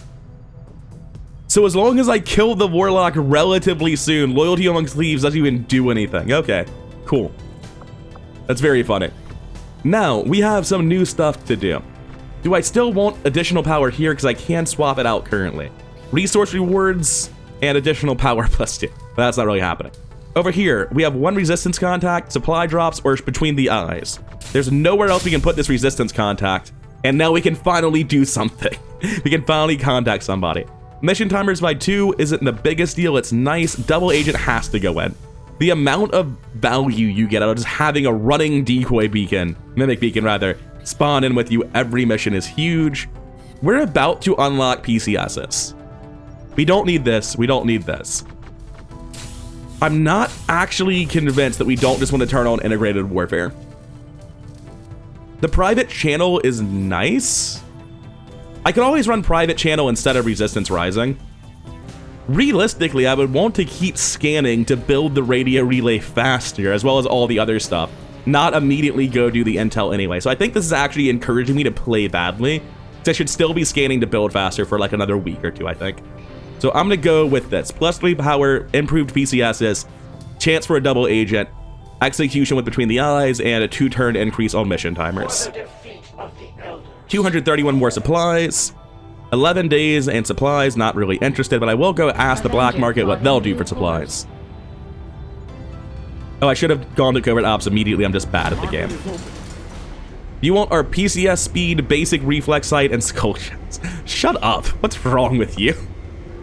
So as long as I kill the warlock relatively soon, loyalty amongst thieves doesn't even do anything. Okay, cool. That's very funny. Now, we have some new stuff to do. Do I still want additional power here? Because I can swap it out currently. Resource rewards and additional power +2. But that's not really happening. Over here, we have 1 resistance contact, supply drops, or between the eyes. There's nowhere else we can put this resistance contact. And now we can finally do something. We can finally contact somebody. Mission timers by 2 isn't the biggest deal. It's nice. Double agent has to go in. The amount of value you get out of just having a running decoy beacon, mimic beacon rather, spawn in with you every mission is huge. We're about to unlock PCSs. We don't need this. We don't need this. I'm not actually convinced that we don't just want to turn on integrated warfare. The private channel is nice. I could always run private channel instead of resistance rising. Realistically, I would want to keep scanning to build the radio relay faster, as well as all the other stuff. Not immediately go do the intel anyway. So I think this is actually encouraging me to play badly. So I should still be scanning to build faster for like another week or two, I think. So I'm gonna go with this. Plus 3 power, improved PCSs, chance for a double agent, execution with between the eyes, and a 2-turn increase on mission timers. 231 more supplies, 11 days and supplies, not really interested, but I will go ask the black market what they'll do for supplies. Oh, I should have gone to Covert Ops immediately, I'm just bad at the game. You want our PCS speed, basic reflex sight, and skull shots. Shut up, what's wrong with you?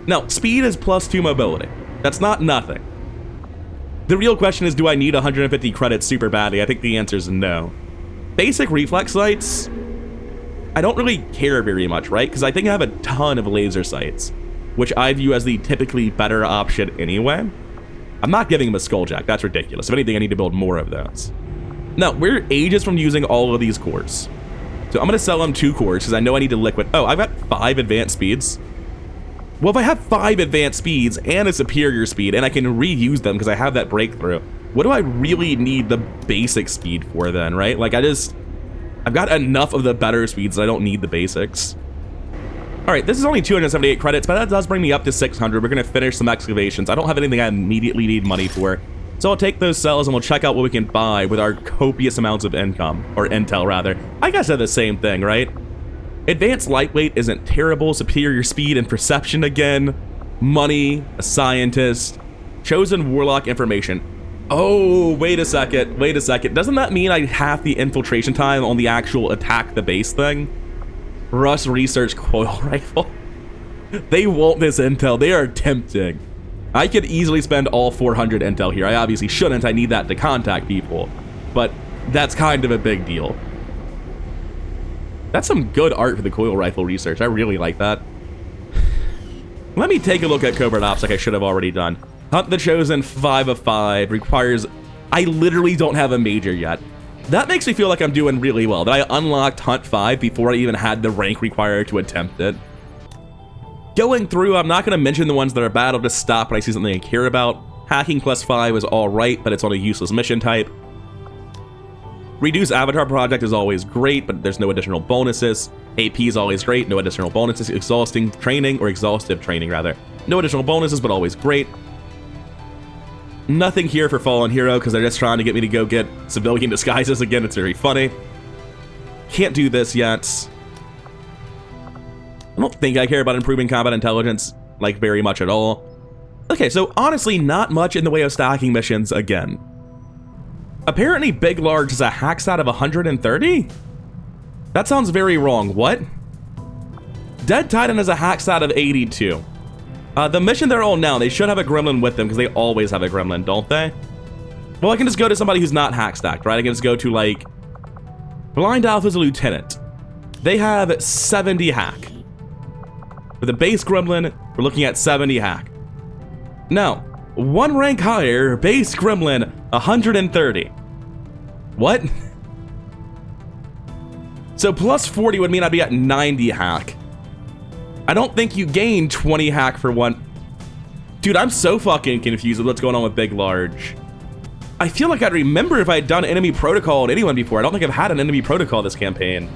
No, speed is plus 2 mobility. That's not nothing. The real question is, do I need 150 credits super badly? I think the answer is no. Basic reflex sights, I don't really care very much, right? Because I think I have a ton of laser sights, which I view as the typically better option anyway. I'm not giving him a skulljack, that's ridiculous. If anything, I need to build more of those. No, we're ages from using all of these cores. So I'm gonna sell them 2 cores, because I know I need to liquid. Oh, I've got 5 advanced speeds. Well, if I have 5 advanced speeds and a superior speed, and I can reuse them because I have that breakthrough, what do I really need the basic speed for then, right? Like, I've got enough of the better speeds that I don't need the basics. All right, this is only 278 credits, but that does bring me up to 600. We're gonna finish some excavations. I don't have anything I immediately need money for. So I'll take those cells and we'll check out what we can buy with our copious amounts of income, or intel rather. I guess they're the same thing, right? Advanced lightweight isn't terrible, superior speed and perception again, money, a scientist, chosen warlock information. Oh, wait a second. Doesn't that mean I have the infiltration time on the actual attack the base thing? Russ research coil rifle. They want this intel, they are tempting. I could easily spend all 400 intel here. I obviously shouldn't, I need that to contact people, but that's kind of a big deal. That's some good art for the coil rifle research. I really like that. Let me take a look at Covert Ops like I should have already done. Hunt the Chosen 5 of 5 requires... I literally don't have a major yet. That makes me feel like I'm doing really well, that I unlocked Hunt 5 before I even had the rank required to attempt it. Going through, I'm not going to mention the ones that are bad. I'll just stop when I see something I care about. Hacking plus 5 is alright, but it's on a useless mission type. Reduce Avatar Project is always great, but there's no additional bonuses. AP is always great, no additional bonuses. Exhaustive training, rather. No additional bonuses, but always great. Nothing here for Fallen Hero, because they're just trying to get me to go get civilian disguises again. It's very funny. Can't do this yet. I don't think I care about improving combat intelligence, like, very much at all. Okay, so honestly, not much in the way of stacking missions again. Apparently, Big Large is a hack stat of 130? That sounds very wrong. What? Dead Titan is a hack stat of 82. The mission they're on now, they should have a gremlin with them because they always have a gremlin, don't they? Well, I can just go to somebody who's not hack stacked, right? I can just go to, like, Blind Alpha's a lieutenant. They have 70 hack. For the base gremlin, we're looking at 70 hack. Now, 1 rank higher, base gremlin, 130. What? So plus 40 would mean I'd be at 90 hack. I don't think you gain 20 hack for 1. Dude, I'm so fucking confused with what's going on with Big Large. I feel like I'd remember if I had done enemy protocol on anyone before. I don't think I've had an enemy protocol this campaign.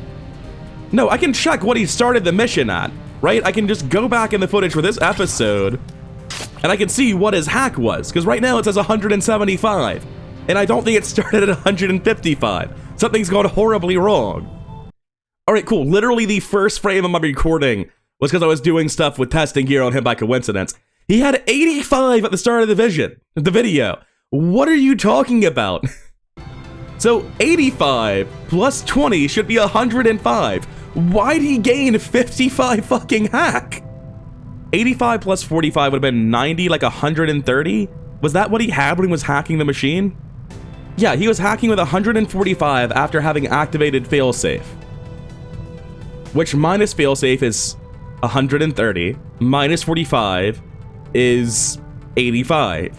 No, I can check what he started the mission at, right? I can just go back in the footage for this episode and I can see what his hack was, because right now it says 175, and I don't think it started at 155. Something's gone horribly wrong. All right, cool. Literally the first frame of my recording was because I was doing stuff with testing gear on him by coincidence. He had 85 at the start of the video. What are you talking about? So 85 plus 20 should be 105. Why'd he gain 55 fucking hack? 85 plus 45 would have been 90, like 130? Was that what he had when he was hacking the machine? Yeah, he was hacking with 145 after having activated failsafe. Which minus failsafe is 130 minus 45 is 85.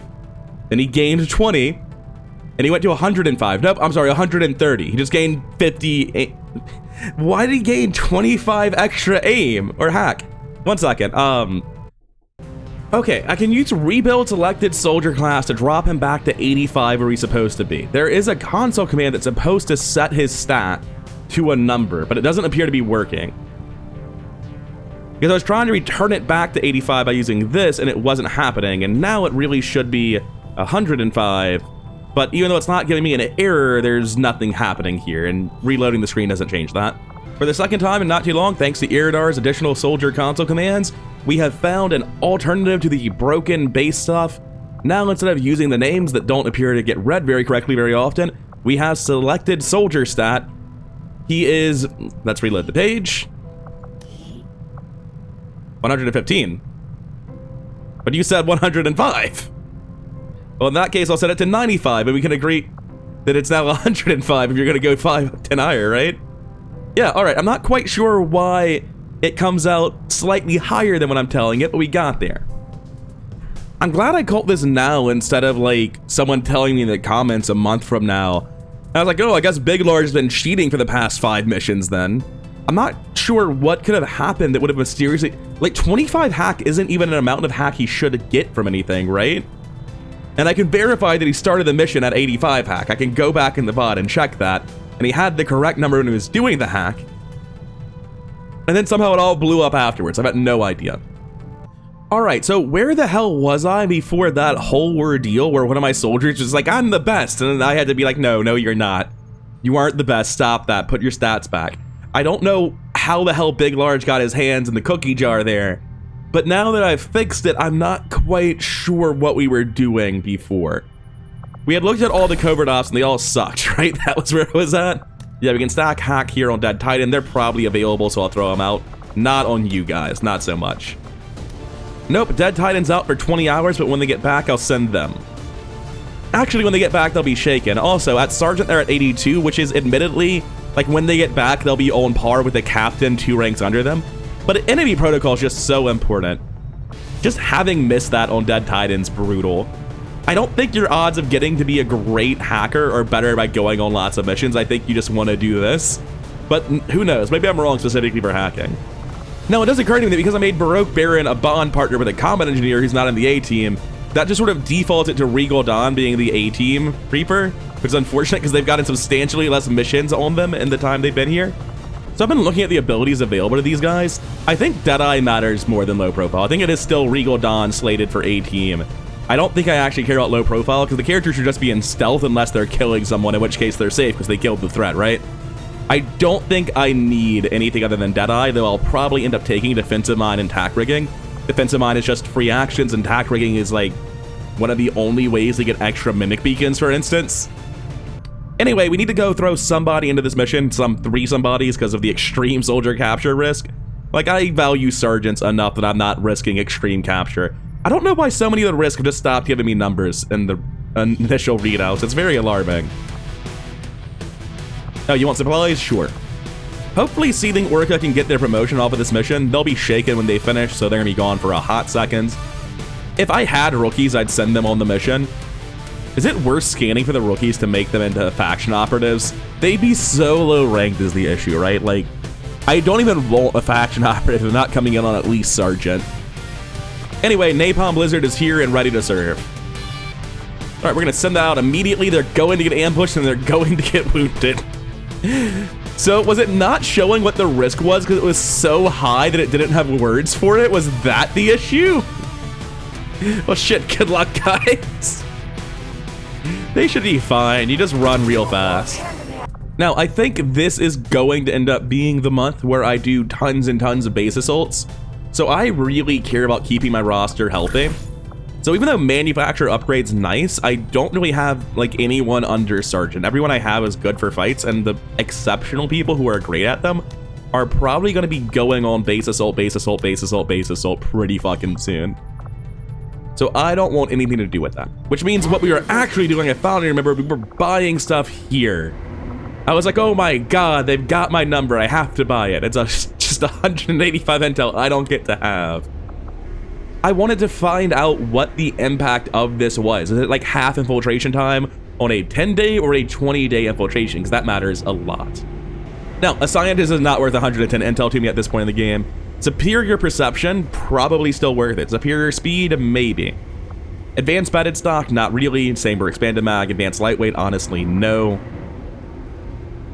Then he gained 20 and he went to 105. Nope, I'm sorry, 130. He just gained 50. Why did he gain 25 extra aim or hack? 1 second. Okay, I can use rebuild selected soldier class to drop him back to 85 where he's supposed to be. There is a console command that's supposed to set his stat to a number, but it doesn't appear to be working. Because I was trying to return it back to 85 by using this, and it wasn't happening, and now it really should be 105. But even though it's not giving me an error, there's nothing happening here, and reloading the screen doesn't change that. For the second time in not too long, thanks to Iridar's additional soldier console commands, we have found an alternative to the broken base stuff. Now, instead of using the names that don't appear to get read very correctly very often, we have selected soldier stat. He is, let's reload the page, 115. But you said 105. Well, in that case, I'll set it to 95, and we can agree that it's now 105 if you're going to go 10 higher, right? Yeah, all right. I'm not quite sure why it comes out slightly higher than what I'm telling it, but we got there. I'm glad I caught this now instead of, like, someone telling me in the comments a month from now. I was like, oh, I guess Big Large has been cheating for the past 5 missions then. I'm not sure what could have happened that would have mysteriously... Like, 25 hack isn't even an amount of hack he should get from anything, right? And I can verify that he started the mission at 85 hack. I can go back in the VOD and check that. And he had the correct number when he was doing the hack. And then somehow it all blew up afterwards. I've got no idea. Alright, so where the hell was I before that whole ordeal where one of my soldiers was like, I'm the best. And then I had to be like, no, you're not. You aren't the best. Stop that. Put your stats back. I don't know how the hell Big Large got his hands in the cookie jar there. But now that I've fixed it, I'm not quite sure what we were doing before. We had looked at all the covert ops and they all sucked, right? That was where it was at. Yeah, we can stack hack here on Dead Titan. They're probably available, so I'll throw them out. Not on you guys, not so much. Nope, Dead Titan's out for 20 hours, but when they get back, I'll send them. Actually, when they get back, they'll be shaken. Also, at Sergeant, they're at 82, which is admittedly, like, when they get back, they'll be on par with the Captain 2 ranks under them. But enemy protocol is just so important. Just having missed that on Dead Titan's brutal. I don't think your odds of getting to be a great hacker are better by going on lots of missions. I think you just want to do this. But who knows? Maybe I'm wrong specifically for hacking. Now, it does occur to me that because I made Baroque Baron a bond partner with a combat engineer who's not in the A-team, that just sort of defaults it to Regal Dawn being the A-team Reaper, which is unfortunate because they've gotten substantially less missions on them in the time they've been here. So I've been looking at the abilities available to these guys. I think Deadeye matters more than low profile. I think it is still Regal Dawn slated for A-team. I don't think I actually care about low profile because the characters should just be in stealth unless they're killing someone, in which case they're safe because they killed the threat, right? I don't think I need anything other than Deadeye, though I'll probably end up taking Defensive Mine and Tack Rigging. Defensive Mine is just free actions, and Tack Rigging is like one of the only ways to get extra Mimic Beacons, for instance. Anyway, we need to go throw somebody into this mission, 3 somebodies, because of the extreme soldier capture risk. Like, I value sergeants enough that I'm not risking extreme capture. I don't know why so many of the risks have just stopped giving me numbers in the initial readouts. It's very alarming. Oh, you want supplies? Sure. Hopefully Seething Orca can get their promotion off of this mission. They'll be shaken when they finish, so they're gonna be gone for a hot second. If I had rookies, I'd send them on the mission. Is it worth scanning for the rookies to make them into faction operatives? They'd be so low ranked is the issue, right? Like, I don't even want a faction operative if they're not coming in on at least Sergeant. Anyway, Napalm Blizzard is here and ready to serve. All right, we're gonna send that out immediately. They're going to get ambushed and they're going to get wounded. So was it not showing what the risk was because it was so high that it didn't have words for it? Was that the issue? Well, shit, good luck, guys. They should be fine. You just run real fast. Now, I think this is going to end up being the month where I do tons and tons of base assaults. So I really care about keeping my roster healthy. So even though manufacturer upgrade's nice, I don't really have like anyone under Sergeant. Everyone I have is good for fights, and the exceptional people who are great at them are probably going to be going on base assault, base assault, base assault, base assault pretty fucking soon. So I don't want anything to do with that. Which means what we were actually doing, I finally remember, we were buying stuff here. I was like, oh my god, they've got my number, I have to buy it. It's a just 185 intel I don't get to have. I wanted to find out what the impact of this was. Is it like half infiltration time on a 10-day or a 20-day infiltration? Because that matters a lot. Now, a scientist is not worth 110 intel to me at this point in the game. Superior perception, probably still worth it. Superior speed, maybe. Advanced padded stock, not really. Same for expanded mag. Advanced lightweight, honestly, no.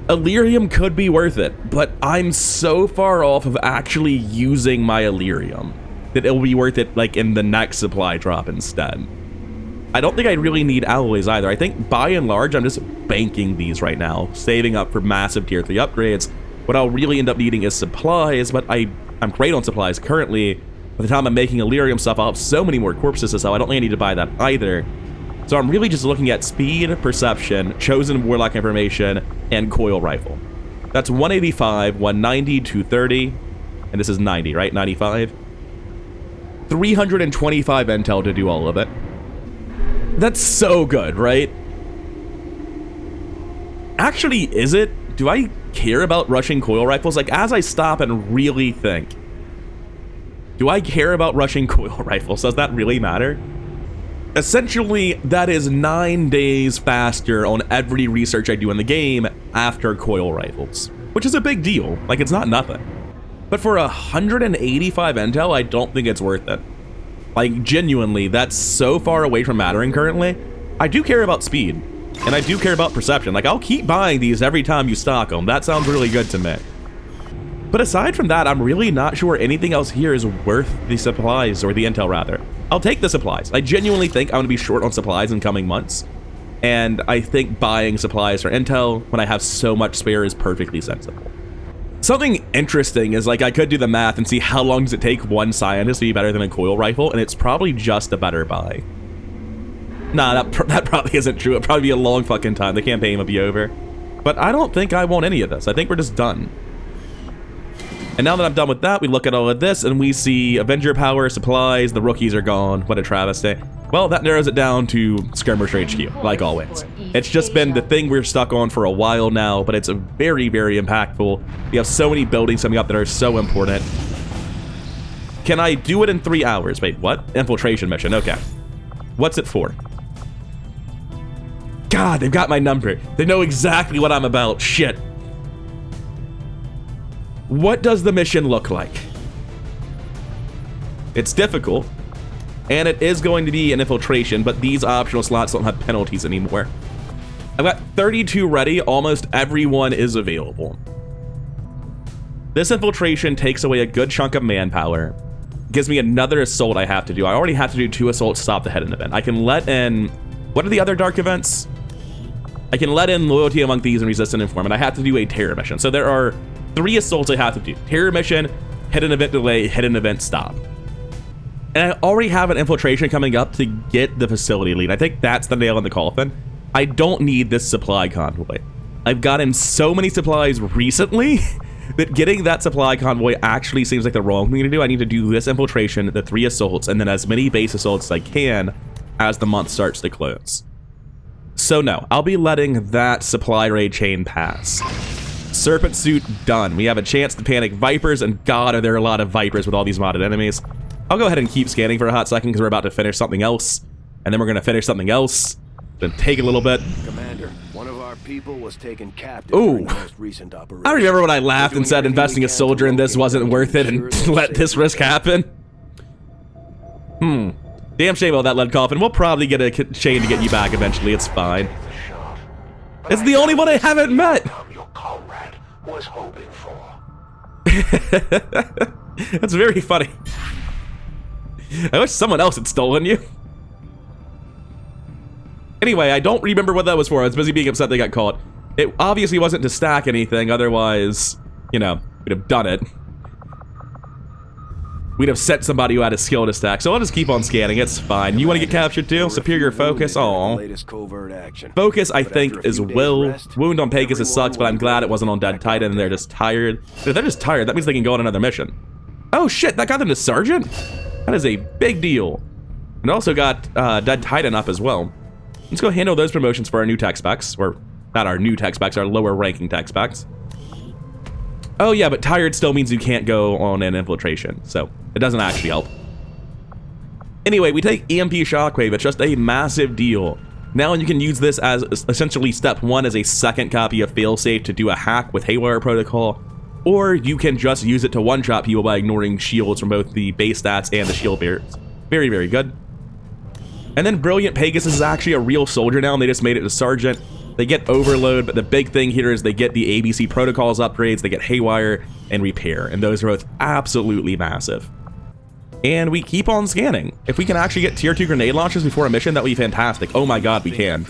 Elerium could be worth it, but I'm so far off of actually using my Elerium that it will be worth it like in the next supply drop instead. I don't think I really need alloys either. I think by and large, I'm just banking these right now, saving up for massive tier 3 upgrades. What I'll really end up needing is supplies, but I'm great on supplies currently. By the time I'm making Elerium stuff, I'll have so many more corpses to sell. I don't think I need to buy that either. So I'm really just looking at speed, perception, chosen warlock information, and coil rifle. That's 185, 190, 230, and this is 90, right? 95. 325 intel to do all of it. That's so good, right? Actually, is it? Do I care about rushing coil rifles? Like, as I stop and really think, do I care about rushing coil rifles? Does that really matter? Essentially, that is 9 days faster on every research I do in the game after coil rifles, which is a big deal. Like, it's not nothing. But for 185 intel, I don't think it's worth it. Like, genuinely, that's so far away from mattering currently. I do care about speed, and I do care about perception. Like, I'll keep buying these every time you stock them. That sounds really good to me. But aside from that, I'm really not sure anything else here is worth the supplies, or the intel rather. I'll take the supplies. I genuinely think I'm going to be short on supplies in coming months. And I think buying supplies for intel when I have so much spare is perfectly sensible. Something interesting is, like, I could do the math and see how long does it take one scientist to be better than a coil rifle, and it's probably just a better buy. Nah, that probably isn't true. It'd probably be a long fucking time. The campaign would be over. But I don't think I want any of this. I think we're just done. And now that I'm done with that, we look at all of this and we see Avenger power, supplies, the rookies are gone. What a travesty. Well, that narrows it down to Skirmisher HQ, like always. It's just been the thing we're stuck on for a while now, but it's a very, very impactful. We have so many buildings coming up that are so important. Can I do it in 3 hours? Wait, what? Infiltration mission, okay. What's it for? God, they've got my number. They know exactly what I'm about. Shit. What does the mission look like? It's difficult, and it is going to be an infiltration, but these optional slots don't have penalties anymore. I've got 32 ready. Almost everyone is available. This infiltration takes away a good chunk of manpower. Gives me another assault I have to do. I already have to do 2 assaults to stop the hidden event. I can let in... What are the other dark events? I can let in Loyalty Among Thieves and Resistant Informant. I have to do a terror mission. So there are 3 assaults I have to do. Terror mission, hidden event delay, hidden event stop. And I already have an infiltration coming up to get the facility lead. I think that's the nail in the coffin. I don't need this supply convoy. I've gotten so many supplies recently that getting that supply convoy actually seems like the wrong thing to do. I need to do this infiltration, the 3 assaults, and then as many base assaults as I can as the month starts to close. So no, I'll be letting that supply raid chain pass. Serpent suit done. We have a chance to panic Vipers, and God, are there a lot of Vipers with all these modded enemies. I'll go ahead and keep scanning for a hot second because we're about to finish something else, and then we're going to finish something else. Then take a little bit. Commander, one of our people was taken captive Ooh. during the most recent operation. I remember when I laughed and said investing a soldier in this wasn't worth it and let this risk happen. Damn shame about that lead coffin. We'll probably get a chain to get you back eventually. It's fine. It's the only one I haven't met. Your comrade was hoping for. That's very funny. I wish someone else had stolen you. Anyway, I don't remember what that was for. I was busy being upset they got caught. It obviously wasn't to stack anything, otherwise, you know, we'd have done it. We'd have sent somebody who had a skill to stack, so I'll just keep on scanning. It's fine. You want to get captured too? Superior focus? Aww. Focus, I think, is will. Wound on Pegasus sucks, but I'm glad it wasn't on Dead Titan and they're just tired. If they're just tired, that means they can go on another mission. Oh shit, that got them to Sergeant? That is a big deal. And also got Dead Titan up as well. Let's go handle those promotions for our new tech specs, or not our new tech specs, our lower ranking tech specs. Oh yeah, but tired still means you can't go on an infiltration, so it doesn't actually help. Anyway, we take EMP Shockwave. It's just a massive deal. Now you can use this as essentially step 1 as a second copy of Failsafe to do a hack with Haywire Protocol, or you can just use it to one-shot people by ignoring shields from both the base stats and the shield bearers. Very, very good. And then Brilliant Pegasus is actually a real soldier now, and they just made it to Sergeant. They get Overload, but the big thing here is they get the ABC Protocols upgrades, they get Haywire and Repair, and those are both absolutely massive. And we keep on scanning. If we can actually get tier 2 grenade launchers before a mission, that would be fantastic. Oh my god, we can.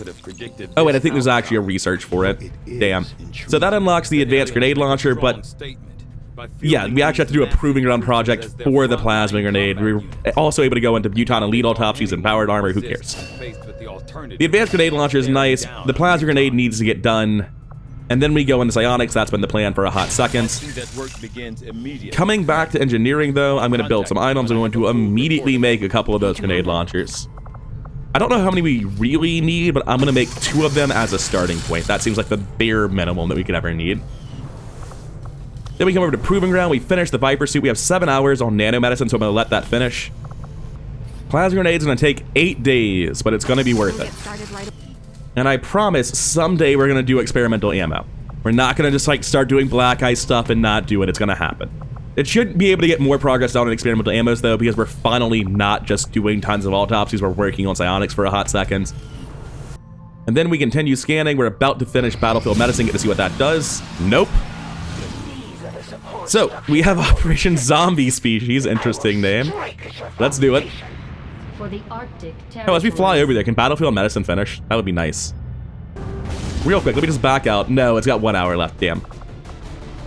Oh, and I think there's actually a research for it. Damn. So that unlocks the advanced grenade launcher, but yeah, we actually have to do a proving ground project for the plasma grenade. We're also able to go into Buton elite autopsies and powered armor, who cares? The advanced grenade launcher is nice. The plasma grenade needs to get done. And then we go into psionics. That's been the plan for a hot second. Coming back to engineering, though, I'm going to build some items. I'm going to immediately make a couple of those grenade launchers. I don't know how many we really need, but I'm going to make 2 of them as a starting point. That seems like the bare minimum that we could ever need. Then we come over to Proving Ground. We finish the Viper suit. We have 7 hours on nanomedicine, so I'm going to let that finish. Plasma grenade's going to take 8 days, but it's going to be worth it. And I promise someday we're going to do experimental ammo. We're not going to just like start doing black eye stuff and not do it. It's going to happen. It should be able to get more progress down on experimental ammos though, because we're finally not just doing tons of autopsies. We're working on psionics for a hot second. And then we continue scanning. We're about to finish Battlefield Medicine, get to see what that does. Nope. So we have Operation Zombie Species. Interesting name. Let's do it. For the Arctic Oh, as we fly over there, can Battlefield Medicine finish? That would be nice. Real quick, let me just back out. No, it's got 1 hour left, damn.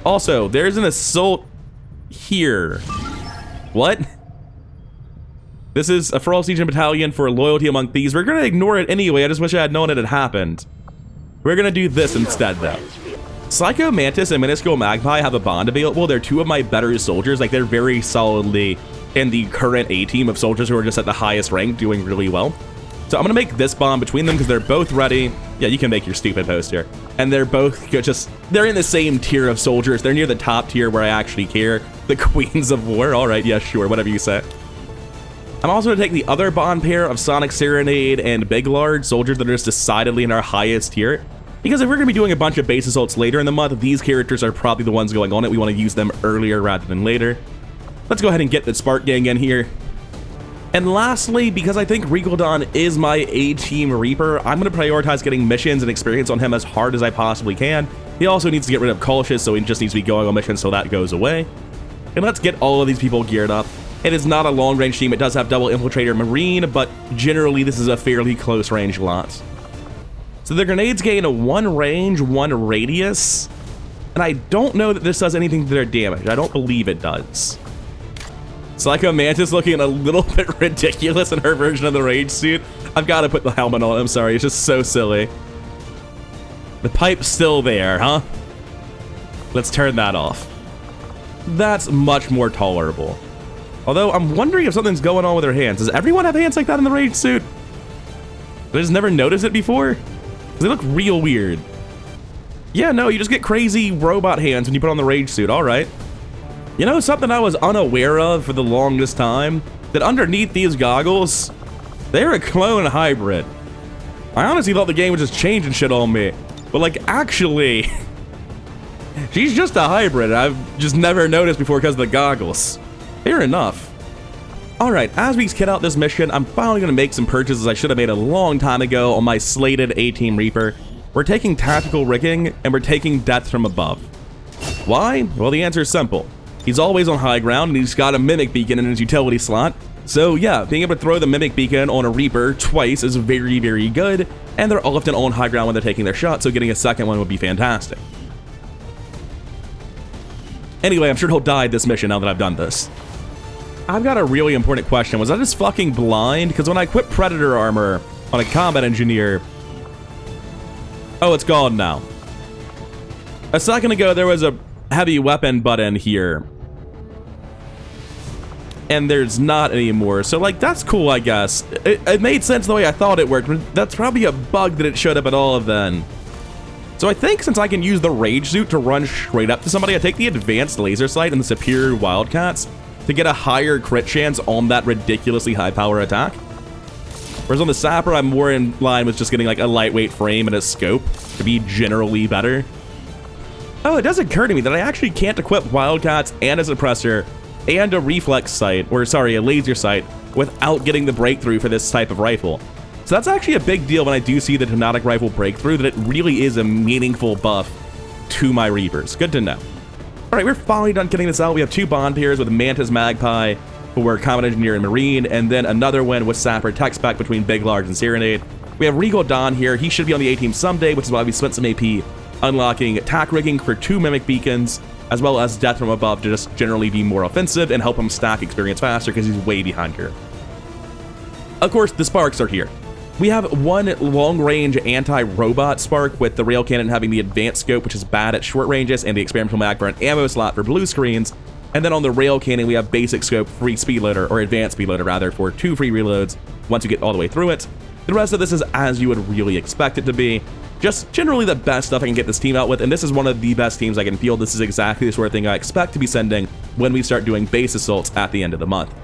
Also, there's an assault here. What? This is a Feral Legion Battalion for loyalty among thieves. We're gonna ignore it anyway, I just wish I had known it had happened. We're gonna do this instead, though. Psycho Mantis and Minuscule Magpie have a bond available. They're 2 of my better soldiers. Like, they're very solidly in the current A-team of soldiers who are just at the highest rank, doing really well. So I'm gonna make this bond between them because they're both ready. Yeah, you can make your stupid post here. And they're both just, they're in the same tier of soldiers. They're near the top tier where I actually care. The Queens of War. All right, yeah, sure, whatever you say. I'm also gonna take the other bond pair of Sonic Serenade and Big Lard, soldiers that are just decidedly in our highest tier. Because if we're gonna be doing a bunch of base assaults later in the month, these characters are probably the ones going on it. We wanna use them earlier rather than later. Let's go ahead and get the Spark Gang in here. And lastly, because I think Rigoldon is my A-team Reaper, I'm going to prioritize getting missions and experience on him as hard as I possibly can. He also needs to get rid of Cautious, so he just needs to be going on missions so that goes away. And let's get all of these people geared up. It is not a long-range team. It does have double Infiltrator Marine, but generally this is a fairly close-range lot. So the grenades gain a 1 range, 1 radius, and I don't know that this does anything to their damage. I don't believe it does. Psycho Mantis looking a little bit ridiculous in her version of the rage suit. I've got to put the helmet on. I'm sorry, it's just so silly. The pipe's still there, huh? Let's turn that off. That's much more tolerable. Although, I'm wondering if something's going on with her hands. Does everyone have hands like that in the rage suit? I just never noticed it before? They look real weird. Yeah, no, you just get crazy robot hands when you put on the rage suit. All right. You know, something I was unaware of for the longest time, that underneath these goggles, they're a clone hybrid. I honestly thought the game was just changing shit on me. But like, actually, she's just a hybrid. I've just never noticed before because of the goggles. Fair enough. Alright, as we kit out this mission, I'm finally going to make some purchases I should have made a long time ago on my slated A-Team Reaper. We're taking tactical rigging, and we're taking death from above. Why? Well, the answer is simple. He's always on high ground, and he's got a Mimic Beacon in his utility slot. So yeah, being able to throw the Mimic Beacon on a Reaper twice is very, very good, and they're often on high ground when they're taking their shot, so getting a second one would be fantastic. Anyway, I'm sure he'll die this mission now that I've done this. I've got a really important question. Was I just fucking blind? Because when I equip Predator armor on a combat engineer... Oh, it's gone now. A second ago, there was a heavy weapon button here. And there's not anymore. So, like, that's cool, I guess. It made sense the way I thought it worked. But that's probably a bug that it showed up at all of then. So I think since I can use the Rage Suit to run straight up to somebody, I take the Advanced Laser Sight and the Superior Wildcats to get a higher crit chance on that ridiculously high power attack. Whereas on the Sapper, I'm more in line with just getting like a lightweight frame and a scope to be generally better. Oh, it does occur to me that I actually can't equip Wildcats and a Suppressor and a Reflex Sight, or sorry, a Laser Sight, without getting the breakthrough for this type of rifle. So that's actually a big deal when I do see the Hypnotic Rifle breakthrough, that it really is a meaningful buff to my Reapers. Good to know. Alright, we're finally done getting this out. We have 2 bond pairs with Mantis Magpie for Combat Engineer and Marine, and then another one with Sapper Tech Spec between Big Large and Serenade. We have Regal Dawn here. He should be on the A-team someday, which is why we spent some AP unlocking attack rigging for 2 Mimic Beacons, as well as Death from Above to just generally be more offensive and help him stack experience faster because he's way behind here. Of course, the Sparks are here. We have 1 long-range anti-robot Spark with the Rail Cannon having the Advanced Scope, which is bad at short ranges, and the Experimental Mag for an ammo slot for blue screens. And then on the Rail Cannon, we have Basic Scope, Free Speed Loader, or Advanced Speed Loader rather, for 2 free reloads once you get all the way through it. The rest of this is as you would really expect it to be. Just generally the best stuff I can get this team out with, and this is one of the best teams I can field. This is exactly the sort of thing I expect to be sending when we start doing base assaults at the end of the month.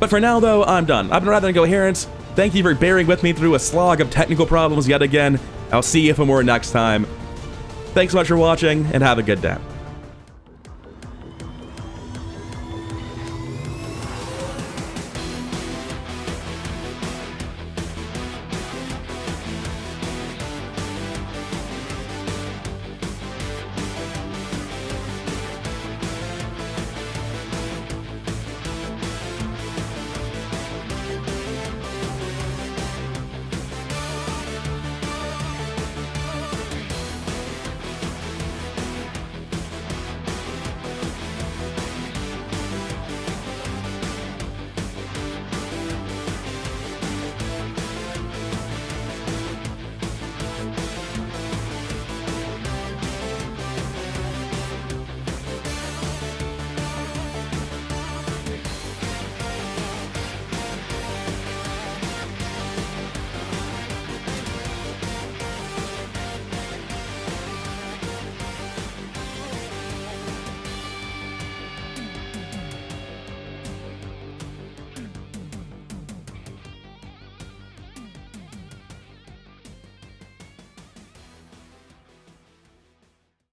But for now, though, I'm done. I've been rather incoherent. Thank you for bearing with me through a slog of technical problems yet again. I'll see you for more next time. Thanks so much for watching, and have a good day.